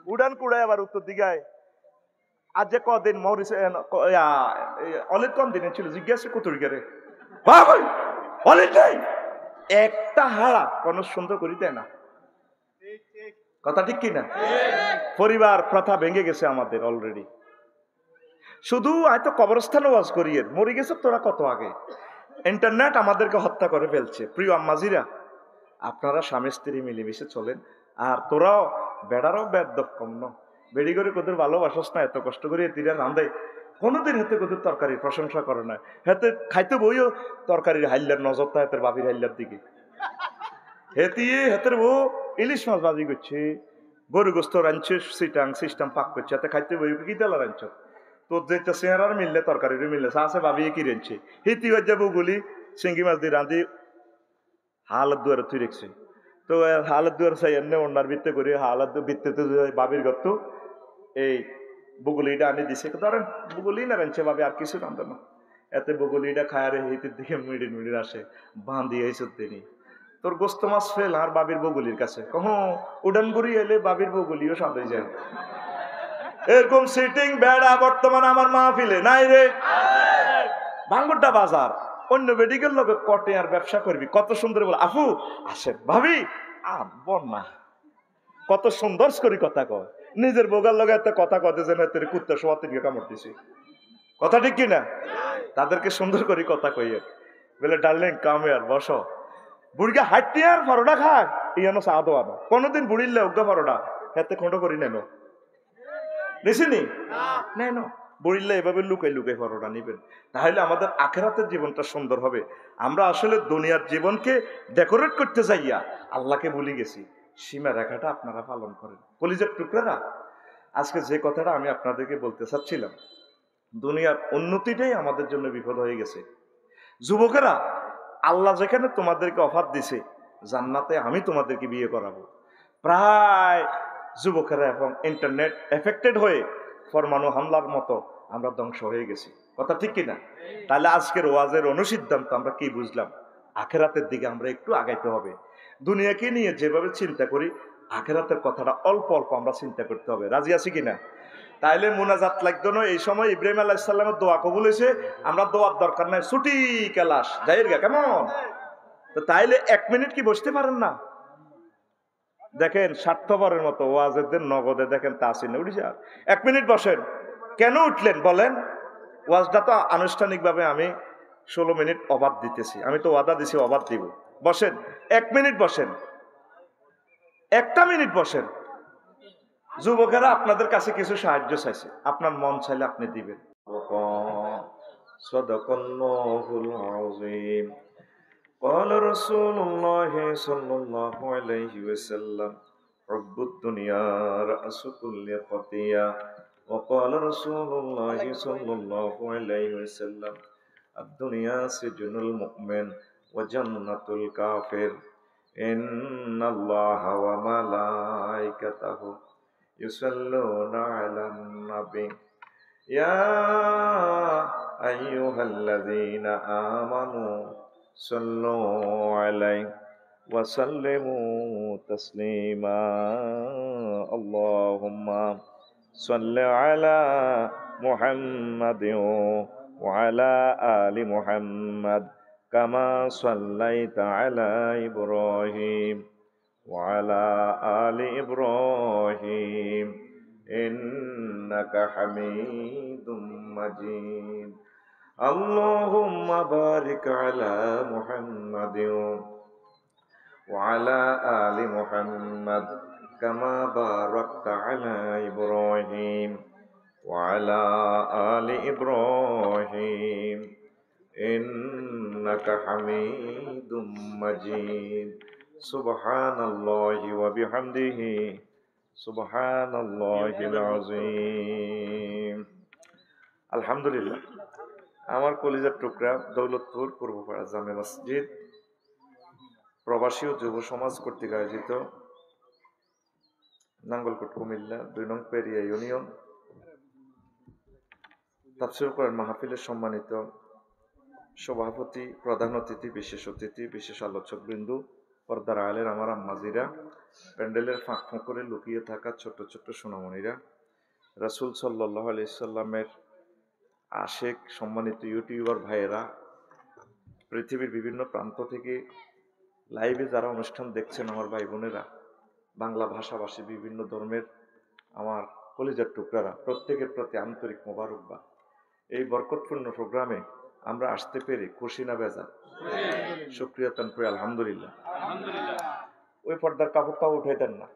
উড়ান কুড়ায় আবার উত্তর দিকে। আজ যে কদিন মরিস অলিদ কম দিনে ছিল, জিজ্ঞাসা কুতুর গেরে অলিদ নাই, একটা হাড়া কোন সুন্দর করি দেয় না, কথা ঠিক কিনা? পরিবার প্রথা ভেঙে গেছে আমাদের অলরেডি। শুধু হয়তো কবরস্থানে ওয়াজ করিয়ে মরে গেছে তোরা কত আগে, ইন্টারনেট আমাদেরকে হত্যা করে ফেলছে। প্রিয় আম্মাজিরা, আপনারা স্বামী স্ত্রী মিলেমিশে চলেন, আর তোরাও বেড়ারও বেদব কম ন, বেড়ি করে কোদের ভালোবাসস না, এত কষ্ট করে তীরে রান্ধে, কোনোদিন হেতে কোদের তরকারির প্রশংসা করে না, হেতে খাইতে বইও তরকারির হাইল্লার নজরটা হেতের বাবির হাইল্লার দিকে, হেতিয়ে হেতের বউ ইলিশ মাছ বাজি করছে, গরু গোস্ত রাঁধছে, সিস্টাম পাক করছে, হাতে খাইতে বই কি তেলা রাঁধছ, তোর যেটা চেহারার মিললে তরকারির মিললে আছে ভাবি কি রেঞ্চে, হিতি হয়ে যাবো গুলি চিংড়ি মাছ দিয়ে রাঁধি হালত দুয়ারে তুই রেখছে। তো হালত দুয়ার চাই এমনি অন্যার বৃত্তে করি, হালত বৃত্তে বাবির গত এই বগুলিটা আনি দিছে, ধরেন বগুলি না রাঁধছে ভাবি, আর কিছু রাঁধে না, এতে বগুলিটা খায়ারে হিতির দিকে মিডির আসে, বাঁধি এইসব তিনি তোর গোস্ত মাছ ফেল আর বাবির বগুলির কাছে, কহ উডান গুড়ি এলে বাবির বগুলিও সাঁধে যায়। এরকম সিটিং বেড়া বর্তমান আমার মাহফিলে নাই রে। ভাঙ্গুরটা বাজার অন্য মেডিকেল লোক কটে আর ব্যবসা করবি, কত সুন্দর বলে আফু আসেন ভাবি বন্যা, কত সুন্দর করে কথা কয়, নিজের বোগার লগে এত কথা কতে যেন তোর কুত্তা সোয়া 3 কামড় দিছি, কথা ঠিক কিনা? তাদেরকে সুন্দর করে কথা কইয়ে বলে ডার্লিং কামে আর বসো, বুড়িকে হাঁটতে আর ফরোটা খাক ইয়ানো সাদো আনো, কোনোদিন বুড়িলে অজ্ঞা ফরোটা হাতে খন্ড করি নেন নিছিনি নেন, বুড়িলে এভাবে লুকাই লুকাই ফরোটা নিবেন, তাহলে আমাদের আখেরাতের জীবনটা সুন্দর হবে। আমরা আসলে দুনিয়ার জীবনকে ডেকোরেট করতে যাইয়া আল্লাহকে ভুলে গেছি, সীমা রেখাটা আপনারা পালন করেন। কলিজার টুকরারা, আজকে যে কথাটা আমি আপনাদেরকে বলতে চাচ্ছিলাম, দুনিয়ার উন্নতিটাই আমাদের জন্য বিপদ হয়ে গেছে। যুবকেরা, আল্লাহ যেখানে তোমাদেরকে অফার দিছে জান্নাতে আমি তোমাদেরকে বিয়ে করাবো, প্রায় যুবকেরা এবং ইন্টারনেট এফেক্টেড হয়ে পরমাণু হামলার মতো আমরা ধ্বংস হয়ে গেছি, কথা ঠিক কিনা? তাহলে আজকের ওয়াজের অনুসিদ্ধান্ত আমরা কি বুঝলাম? আখেরাতের দিকে আমরা একটু আগাইতে হবে। দুনিয়াকে নিয়ে যেভাবে চিন্তা করি, আখেরাতের কথাটা অল্প অল্প আমরা চিন্তা করতে হবে। রাজি আছি কিনা? তাইলে মোনাজাত লাগতো না। এই সময় ইব্রাহিম আলাইহিস সালামের দোয়া কবুল হয়েছে, আমরা দোয়ার দরকার নাই, ছুটি ক্লাস যাইর গা কেমন। তো তাইলে 1 মিনিট কি বসতে পারেন না? দেখেন স্বার্থপরের মতো ওয়াজের নগদে দেখেন তাসিনে উঠেছে, 1 মিনিট বসেন। কেন উঠলেন বলেন? ওয়াজটা তো আনুষ্ঠানিকভাবে আমি 16 মিনিট অবাদ দিতেছি, আমি তো ওয়াদা দিছি অবাদ দিব। বসেন 1 মিনিট বসেন, 1টা মিনিট বসেন। যুবকেরা আপনাদের কাছে কিছু সাহায্য চাইছে, আপনার মন চাইলে আপনি দিবেন। সাদাকাল্লাহুল আযীম। قال رسول الله صلى الله عليه وسلم رب الدنيا رأس كل خطيئة وقال رسول الله صلى الله عليه وسلم الدنيا سجن المؤمن وجنة الكافر إن الله وملائكته يصلون على النبي يا أيها الذين آمنوا صلوا عليه وسلموا تسليما اللهم صل على محمد وعلى آل محمد كما صليت على إبراهيم وعلى آل إبراهيم إنك حميد مجيد اللهم بارك على محمد وعلى آل محمد كما باركت على إبراهيم وعلى آل إبراهيم إنك حميد مجيد سبحان الله وبحمده سبحان الله العظيم আলহামদুলিল্লাহ আমার কলিজার টুকরা দৌলতপুর পূর্বপাড়া জামে মসজিদ প্রবাসী ও যুব সমাজ কর্তৃক আয়োজিত নাঙ্গলকোট কুমিল্লা ২ নং পেরিয়া ইউনিয়ন তাফসীর কোরআন মাহফিলের সম্মানিত সভাপতি, প্রধান অতিথি, বিশেষ অতিথি, বিশেষ আলোচক বিন্দু, পর্দার আলের আমার আম্মাজিরা, প্যান্ডেলের ফাঁক ফোঁকরে লুকিয়ে থাকা ছোট ছোট সোনামণিরা, রাসূল সাল্লাল্লাহু আলাইহি সাল্লামের আশেক সম্মানিত ইউটিউবার ভাইয়েরা, পৃথিবীর বিভিন্ন প্রান্ত থেকে লাইভে যারা অনুষ্ঠান দেখছেন আমার ভাই বোনেরা, বাংলা ভাষাভাষী বিভিন্ন ধর্মের আমার কলিজার টুকরারা, প্রত্যেকের প্রতি আন্তরিক মোবারকবাদ। এই বরকতপূর্ণ প্রোগ্রামে আমরা আসতে পেরে খুশি না বেজার? শুকরিয়া তানপুরি আলহামদুলিল্লাহ। ওই পর্দার কাপড়টাও উঠাই দেন না,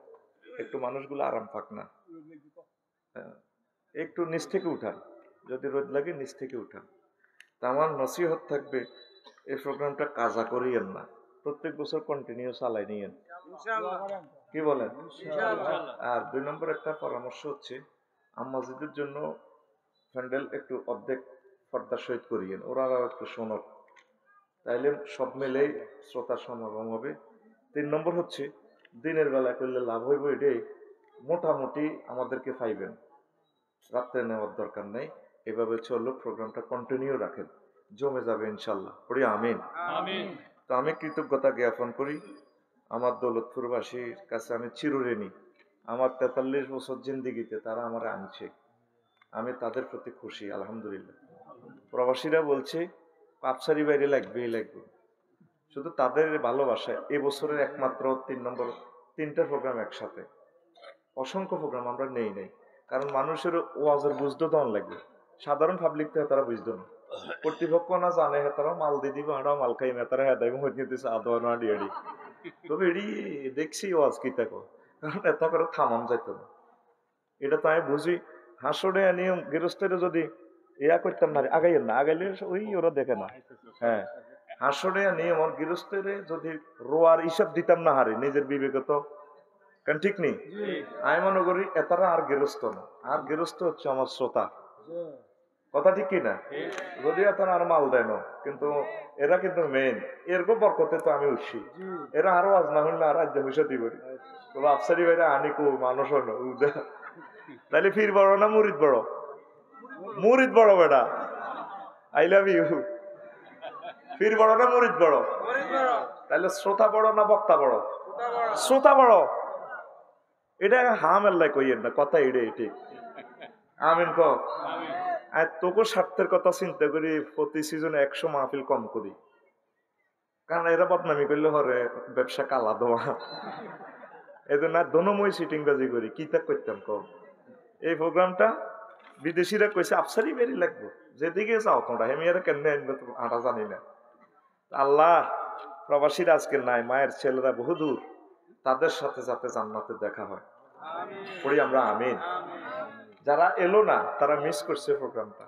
একটু মানুষগুলো আরাম পাক না, একটু নিচ থেকে উঠান, যদি রোদ লাগে নিচ থেকে উঠান। তা আমার নসিহত থাকবে, এই প্রোগ্রামটা কাজা করিয়েন না, প্রত্যেক বছর কন্টিনিউ চালাই নিয়েন, কি বলেন? আর ২ নম্বর একটা পরামর্শ হচ্ছে, আম্মাজিদের জন্য প্যান্ডেল একটু অর্ধেক পর্দার সহিত করিয়েন, ওরা একটু শোনক, তাইলে সব মিলেই শ্রোতার সমাগম হবে। ৩ নম্বর হচ্ছে, দিনের বেলা করলে লাভ হইব, এটাই মোটামুটি আমাদেরকে পাইবেন, রাত্রে নেওয়ার দরকার নেই। এভাবে চললো, প্রোগ্রামটা কন্টিনিউ রাখেন, জমে যাবে ইনশাল্লাহ, পড়ি আমিন। তো আমি কৃতজ্ঞতা জ্ঞাপন করি আমার দৌলতপুরবাসীর কাছে, আমি চিরঋণী। আমার ৪৩ বছর জিন্দিগিতে তারা আমার আনছে, আমি তাদের প্রতি খুশি আলহামদুলিল্লাহ। প্রবাসীরা বলছে আফসারি বাইরে লাগবেই লাগবে, শুধু তাদের ভালোবাসায় এবছরের একমাত্র ৩ নম্বর ৩টা প্রোগ্রাম একসাথে, অসংখ্য প্রোগ্রাম আমরা নেই নাই, কারণ মানুষের ওয়াজের বুঝতে দেওয়ান লাগবে, সাধারণ পাবলিক তো তারা বুঝতো না, কর্তৃপক্ষ না জানে তারা মাল দিয়ে দিব, আমরা মাল খাই তারা হেদায় হইতে দিচ্ছে আদোয়ানা ডিয়াডি। তবে এডি দেখছি ওয়াজ কি থাকো, কারণ এত করে থামান যাইতো না, এটা তো আমি বুঝি। হাসরে নিয়ম গৃহস্থের যদি ইয়া করতাম না, আগাইয়েন না, আগাইলে ওই ওরা দেখে না। হ্যাঁ, হাসরে নিয়ম গৃহস্থের যদি রোয়ার হিসাব দিতাম না হারে নিজের বিবেকত, কারণ ঠিক নেই। আমি মনে করি এতারা আর গৃহস্থ না, আর গৃহস্থ হচ্ছে আমার শ্রোতা, কথা ঠিক কিনা? যদিও তারা আর মাল দেয় না, কিন্তু এরা কিন্তু মেন, এরকম বরকতে তো আমি উঠছি, এরা আরো আজ না হইলে আর রাজ্য পয়সা দিব, তবে আফসারি বাইরে আনিকু মানুষ হলো, তাইলে ফির বড় না মুরিদ বড়? মুরিদ বড় বেটা, আই লাভ ইউ। ফির বড় না মুরিদ বড়? তাইলে শ্রোতা বড় না বক্তা বড়? শ্রোতা বড়। এটা হাম আল্লাহ কইয়েন না, কথা এটাই ঠিক। আমিন ক। আর তোকে স্বার্থের কথা চিন্তা করি প্রতি সিজনে 100 মাহফিল কম করি, কারণ এরা বদনামি করলে হরে ব্যবসা কালা দেওয়া, এই জন্য দনময় সিটিং বাজি করি, কি তা করতাম কম। এই প্রোগ্রামটা বিদেশিরা কইছে আফসারি বেরি লাগবো, যেদিকে যাও তোমরা, হেমিয়ারা কেমনে আনবে আটা জানি না। আল্লাহ, প্রবাসীরা আজকে নাই, মায়ের ছেলেরা বহুদূর, তাদের সাথে যাতে জান্নাতে দেখা হয়, পড়ি আমরা আমিন। যারা এলো না তারা মিস করছে প্রোগ্রামটা,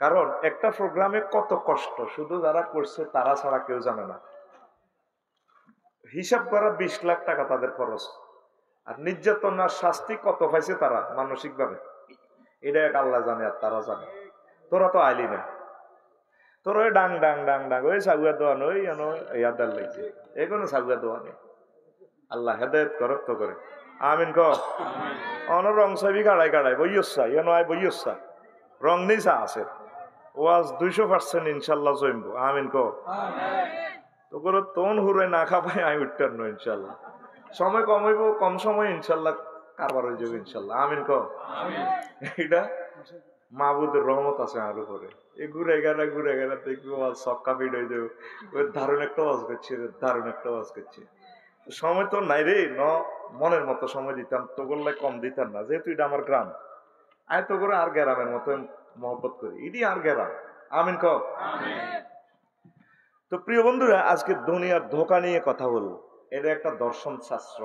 কারণ একটা প্রোগ্রামে কত কষ্ট শুধু যারা করছে তারা ছাড়া কেউ জানে না। হিসাব করা 20 লাখ টাকা তাদের খরচ, আর নির্যাতন আর শাস্তি কত পাইছে তারা মানসিক ভাবে, এটা এক আল্লাহ জানে আর তারা জানে। তোরা তো আইলি না, তোর ওই ডাং ডাং ডাং ডাং ওই সাগুয়া দোয়ান, ওই ইয়াদার লাগছে, এগুলো সাগুয়া দোয়ানে। আল্লাহ হেদায়েত করক তো করে। আমিন ক অন রং চাবি গাড়াই গাড়াই বইয়সা ইয়ে নয় বইয়সা রং নেই চা আছে ওয়াজ 200% ইনশাল্লাহ জমব আমিন ক তো করে তোন হুরে না খাবাই আমি উঠতার নয় ইনশাল্লাহ সময় কমাইব কম সময় ইনশাল্লাহ কারবার হয়ে যাবে ইনশাল্লাহ আমিন ক এটা মাহবুদের রহমত আছে আর উপরে এই ঘুরে গেরা দেখবো সক্কা ফিট হয়ে যাবে ওই দারুণ একটা ওয়াজ করছে দারুণ একটা ওয়াজ করছে সময় তো নাই রে মনের মতো সময় দিতাম তো করলে কম দিতাম না যেহেতু এটা আমার গ্রাম আয় তো করে আর গ্রামের মতো মহব্বত করি এটি আর গ্রাম আমিন ক তো প্রিয় বন্ধুরা আজকে দুনিয়ার ধোঁকা নিয়ে কথা বলবো এটা একটা দর্শন শাস্ত্র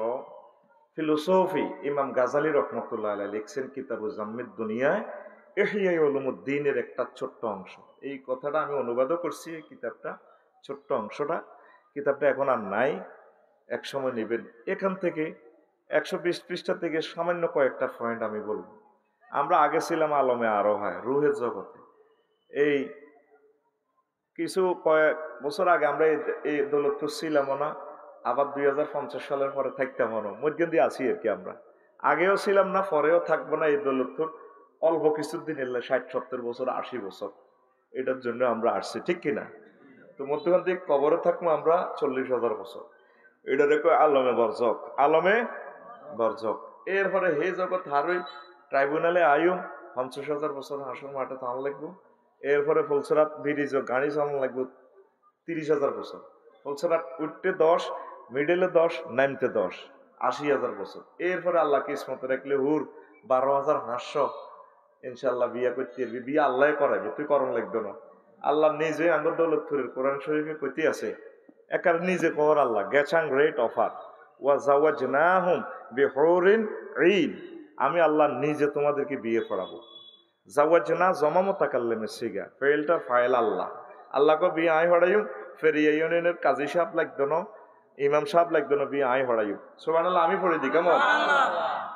ফিলোসফি ইমাম গাজালি রহমতুল্লাহ আলাইহি লিখছেন কিতাবুজ জাম্মিদ দুনিয়ায় ইহইয়া উলুমুদ্দিনের একটা ছোট্ট অংশ এই কথাটা আমি অনুবাদও করছি এই কিতাবটা ছোট্ট অংশটা কিতাবটা এখন আর নাই এক সময় নেবেন এখান থেকে 120 পৃষ্ঠা থেকে সামান্য কয়েকটা পয়েন্ট আমি বলবো আমরা আগে ছিলাম আলমে আরো হয় রুহের জগতে এই কিছু কয়েক বছর আগে আমরা এই দৌলতপুর ছিলামও না আবার 2050 সালের পরে থাকতামও না মধ্যে দিয়ে আছি আর কি আমরা আগেও ছিলাম না পরেও থাকবো না এই দৌলতপুর অল্প কিছুদিন এলে 60-70 বছর 80 বছর এটার জন্য আমরা আসছি ঠিক কিনা তো মধ্যখান থেকে কবরে থাকবো আমরা 40,000 বছর এটা দেখো আলমে বর্জক এরপরে হে জগৎ হারই ট্রাইব্যুনালে আয়ুম 50,000 বছর হাসর মাঠে থাম লাগবো এরপরে ফুলসরাত ব্রিজ গাড়ি চালানো লাগবে 30,000 বছর ফুলসরাত উঠতে 10 মিডলে 10 নামতে 10 80,000 বছর এরপরে আল্লাহ কিসমত রাখলে হুর 12,500 ইনশাল্লাহ বিয়া করতে পারবি বিয়া আল্লাহ করাবে তুই করণ লাগবে না আল্লাহ নিজে আঙ্গুর দৌলতপুরের কোরআন শরীফে কইতে আছে একার নিজে কর আল্লাহ গেছাং গ্রেট অফার ওয়া জাওয়াজনাহুম বিহুরিন ঈন আমি আল্লাহ নিজে তোমাদেরকে বিয়ে করাবো জাওয়াজনা জমামতাকাল্লামে সিগা ফেলটা ফাইল আল্লাহ আল্লাহ কো বিয়ে আয় হড়াইম ফের ইউনিয়নের কাজী সাহেব লাগতো না ইমাম সাহেব লাগতো না বিয়ে আয় হড়াইম সুবহানাল্লাহ আমি পড়ে দি কেমন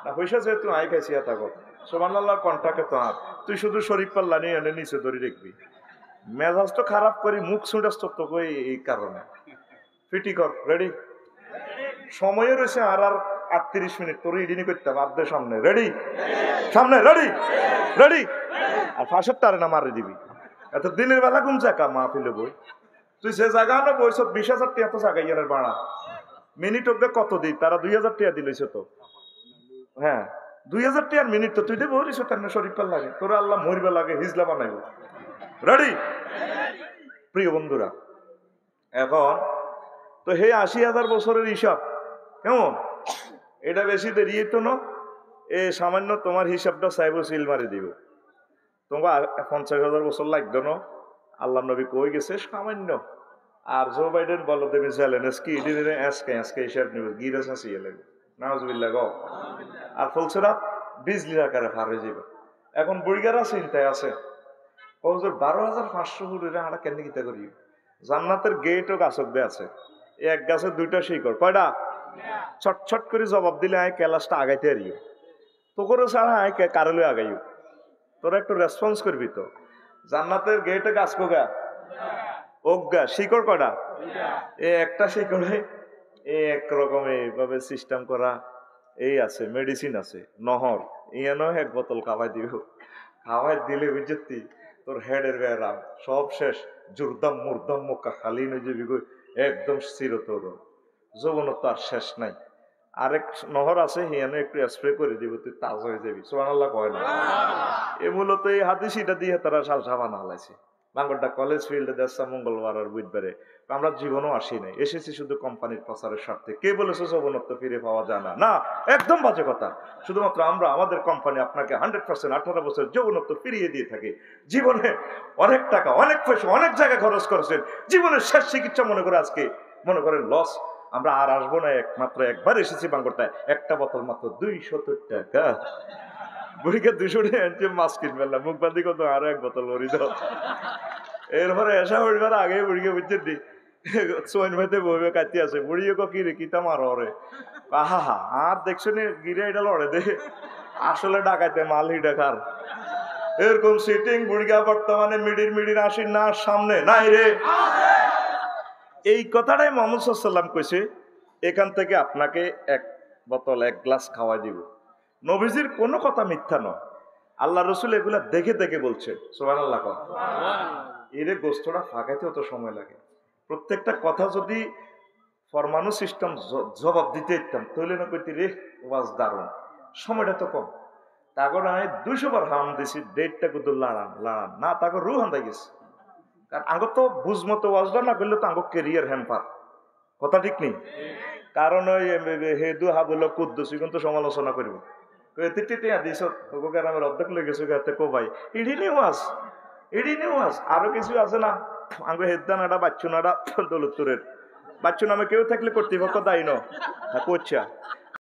না পয়সা যেহেতু আয় খাইছি তাকো সুবহানাল্লাহর কন্টাকে তো আর তুই শুধু শরীফ পাল্লা নিয়ে এনে নিচে ধরে রাখবি মেজাজ তো খারাপ করি মুখ ছুটাস তো কই এই কারণে ফিটি কর রেডি সময় রয়েছে আর 38 মিনিট তোর ইডিনি করতে হবে আব্দের সামনে রেডি সামনে রেডি রেডি আর ফাঁসের টারে না মারি দিবি এত দিনের বেলা কোন জায়গা মাহফিলে বই তুই যে জায়গা না বইস 20,000 টাকা তো জায়গা ইয়ার বাড়া মিনিট অব্দে কত দিই তারা 2,000 টাকা দিলেছে তো হ্যাঁ 2,000 টাকার মিনিট তো তুই দেবো তার শরীফ লাগে তোর আল্লাহ মরিবা লাগে হিজলা বানাইব রেডি প্রিয় বন্ধুরা এখন তো হে 80,000 বছরের হিসাব কেমন এটা বেশি দেরি তো না এ সামান্য তোমার হিসাবটা চাইব সিল মারি দিব তোমার 50,000 বছর লাগতো না আল্লাহ নবী কই গেছে সামান্য আর জো বাইডেন বলো দেবী চ্যালেঞ্জ কি এদিনে আজকে হিসাব নিব গিরাস আসিয়ে লাগবে নাউজুবিল্লাহ গো আর ফুলছরা বিজলির আকারে ফার হয়ে যাবে এখন বুড়িগারা চিন্তায় আছে ও যে 12,500 হুড়ে আমরা কেন কিতা করি জান্নাতের গেটও গাছক আছে এক গাছে 2টা শিকড় কয়টা ছটছট করে জবাব দিলে আয় ক্যালাসটা আগাইতে হারিও তো করে ছাড়া আয় কারলে আগাইও তোরা একটু রেসপন্স করবি তো জান্নাতের গেটে গাছ কোগা ওগা শিকড় কয়টা এ একটা শিকড়ে এক রকম এইভাবে সিস্টেম করা এই আছে মেডিসিন আছে নহর ইয়ানো এক বোতল খাওয়াই দিব খাওয়াই দিলে বুঝতি তোর হেডের ব্যারাম সব শেষ জুরদাম মুরদাম মুখা খালি নই যাবি একদম চিরতর যৌবনত আর শেষ নাই আরেক নহর আছে হিয়ানো একটু স্প্রে করে দিব তুই তাজা হয়ে যাবি সুবহানাল্লাহ কয় না এ মূলত এই হাদিসিটা দিয়ে তারা সাল সাবান হালাইছে বাংলাটা কলেজ ফিল্ডে দেশা মঙ্গলবার আর বুধবারে আমরা জীবনও আসি নাই এসেছি শুধু কোম্পানির প্রচারের স্বার্থে কে বলেছে যৌবনত্ব ফিরে পাওয়া যায় না না একদম বাজে কথা শুধুমাত্র আমরা আমাদের কোম্পানি আপনাকে 100% 18 বছর যৌবনত্ব ফিরিয়ে দিয়ে থাকে জীবনে অনেক টাকা অনেক পয়সা অনেক জায়গায় খরচ করেছেন জীবনের শেষ চিকিৎসা মনে করে আজকে মনে করেন লস আমরা আর আসবো না একমাত্র একবার এসেছি বাংলাটায় একটা বোতল মাত্র 270 টাকা বুড়িকে 200 টাকা মাছ কিনবেন না মুখ বান্ধি কত আরো এক বোতল ভরি দাও এরপরে এসা উঠবার আগে বুড়িকে বুঝছেন নি সোয়েন ভাইতে বইবে কাটি আছে বুড়িয়ে কি রে কিতা মারো রে আহা হা আর দেখছো নি গিরে এটা লড়ে দে আসলে ডাকাইতে মাল হিডা খার এরকম সিটিং বুড়িয়া বর্তমানে মিডির আসির না সামনে নাই রে এই কথাটাই মোহাম্মদ সাল্লাল্লাহু আলাইহি ওয়াসাল্লাম কইছে এখান থেকে আপনাকে এক বোতল 1 গ্লাস খাওয়াই দিব। নবীজির কোনো কথা মিথ্যা নয়, আল্লাহ রসুল এগুলা দেখে দেখে বলছে। সুবহানাল্লাহ। এর গোস্তটা ফাঁকাইতেও তো সময় লাগে। প্রত্যেকটা কথা যদি ফরমানো সিস্টেম জবাব দিতে দিতাম তৈলে না করতে রে ওয়াজ দারুণ, সময়টা তো কম। তাগর আমি 200 বার হাম দিছি, ডেটটা কিন্তু লাড়ান লাড়ান না, তাগর রু হান্দাই গেছে। কারণ আগে তো বুঝমতো ওয়াজটা না করলে তো আগে কেরিয়ার হ্যাম্পার, কথা ঠিক নেই। কারণ ওই হেদু হাবুল কুদ্দুসি কিন্তু সমালোচনা করব দিস তোকে আমার অর্ধেক লেগে গেছে গাতে কো ভাই ইডি নিউজ আরো কিছু আছে না। আগে হেদান একটা বাচ্চু নাটা দৌলতপুরের বাচ্চু নামে কেউ থাকলে কর্তৃপক্ষ দায়ী ন করছা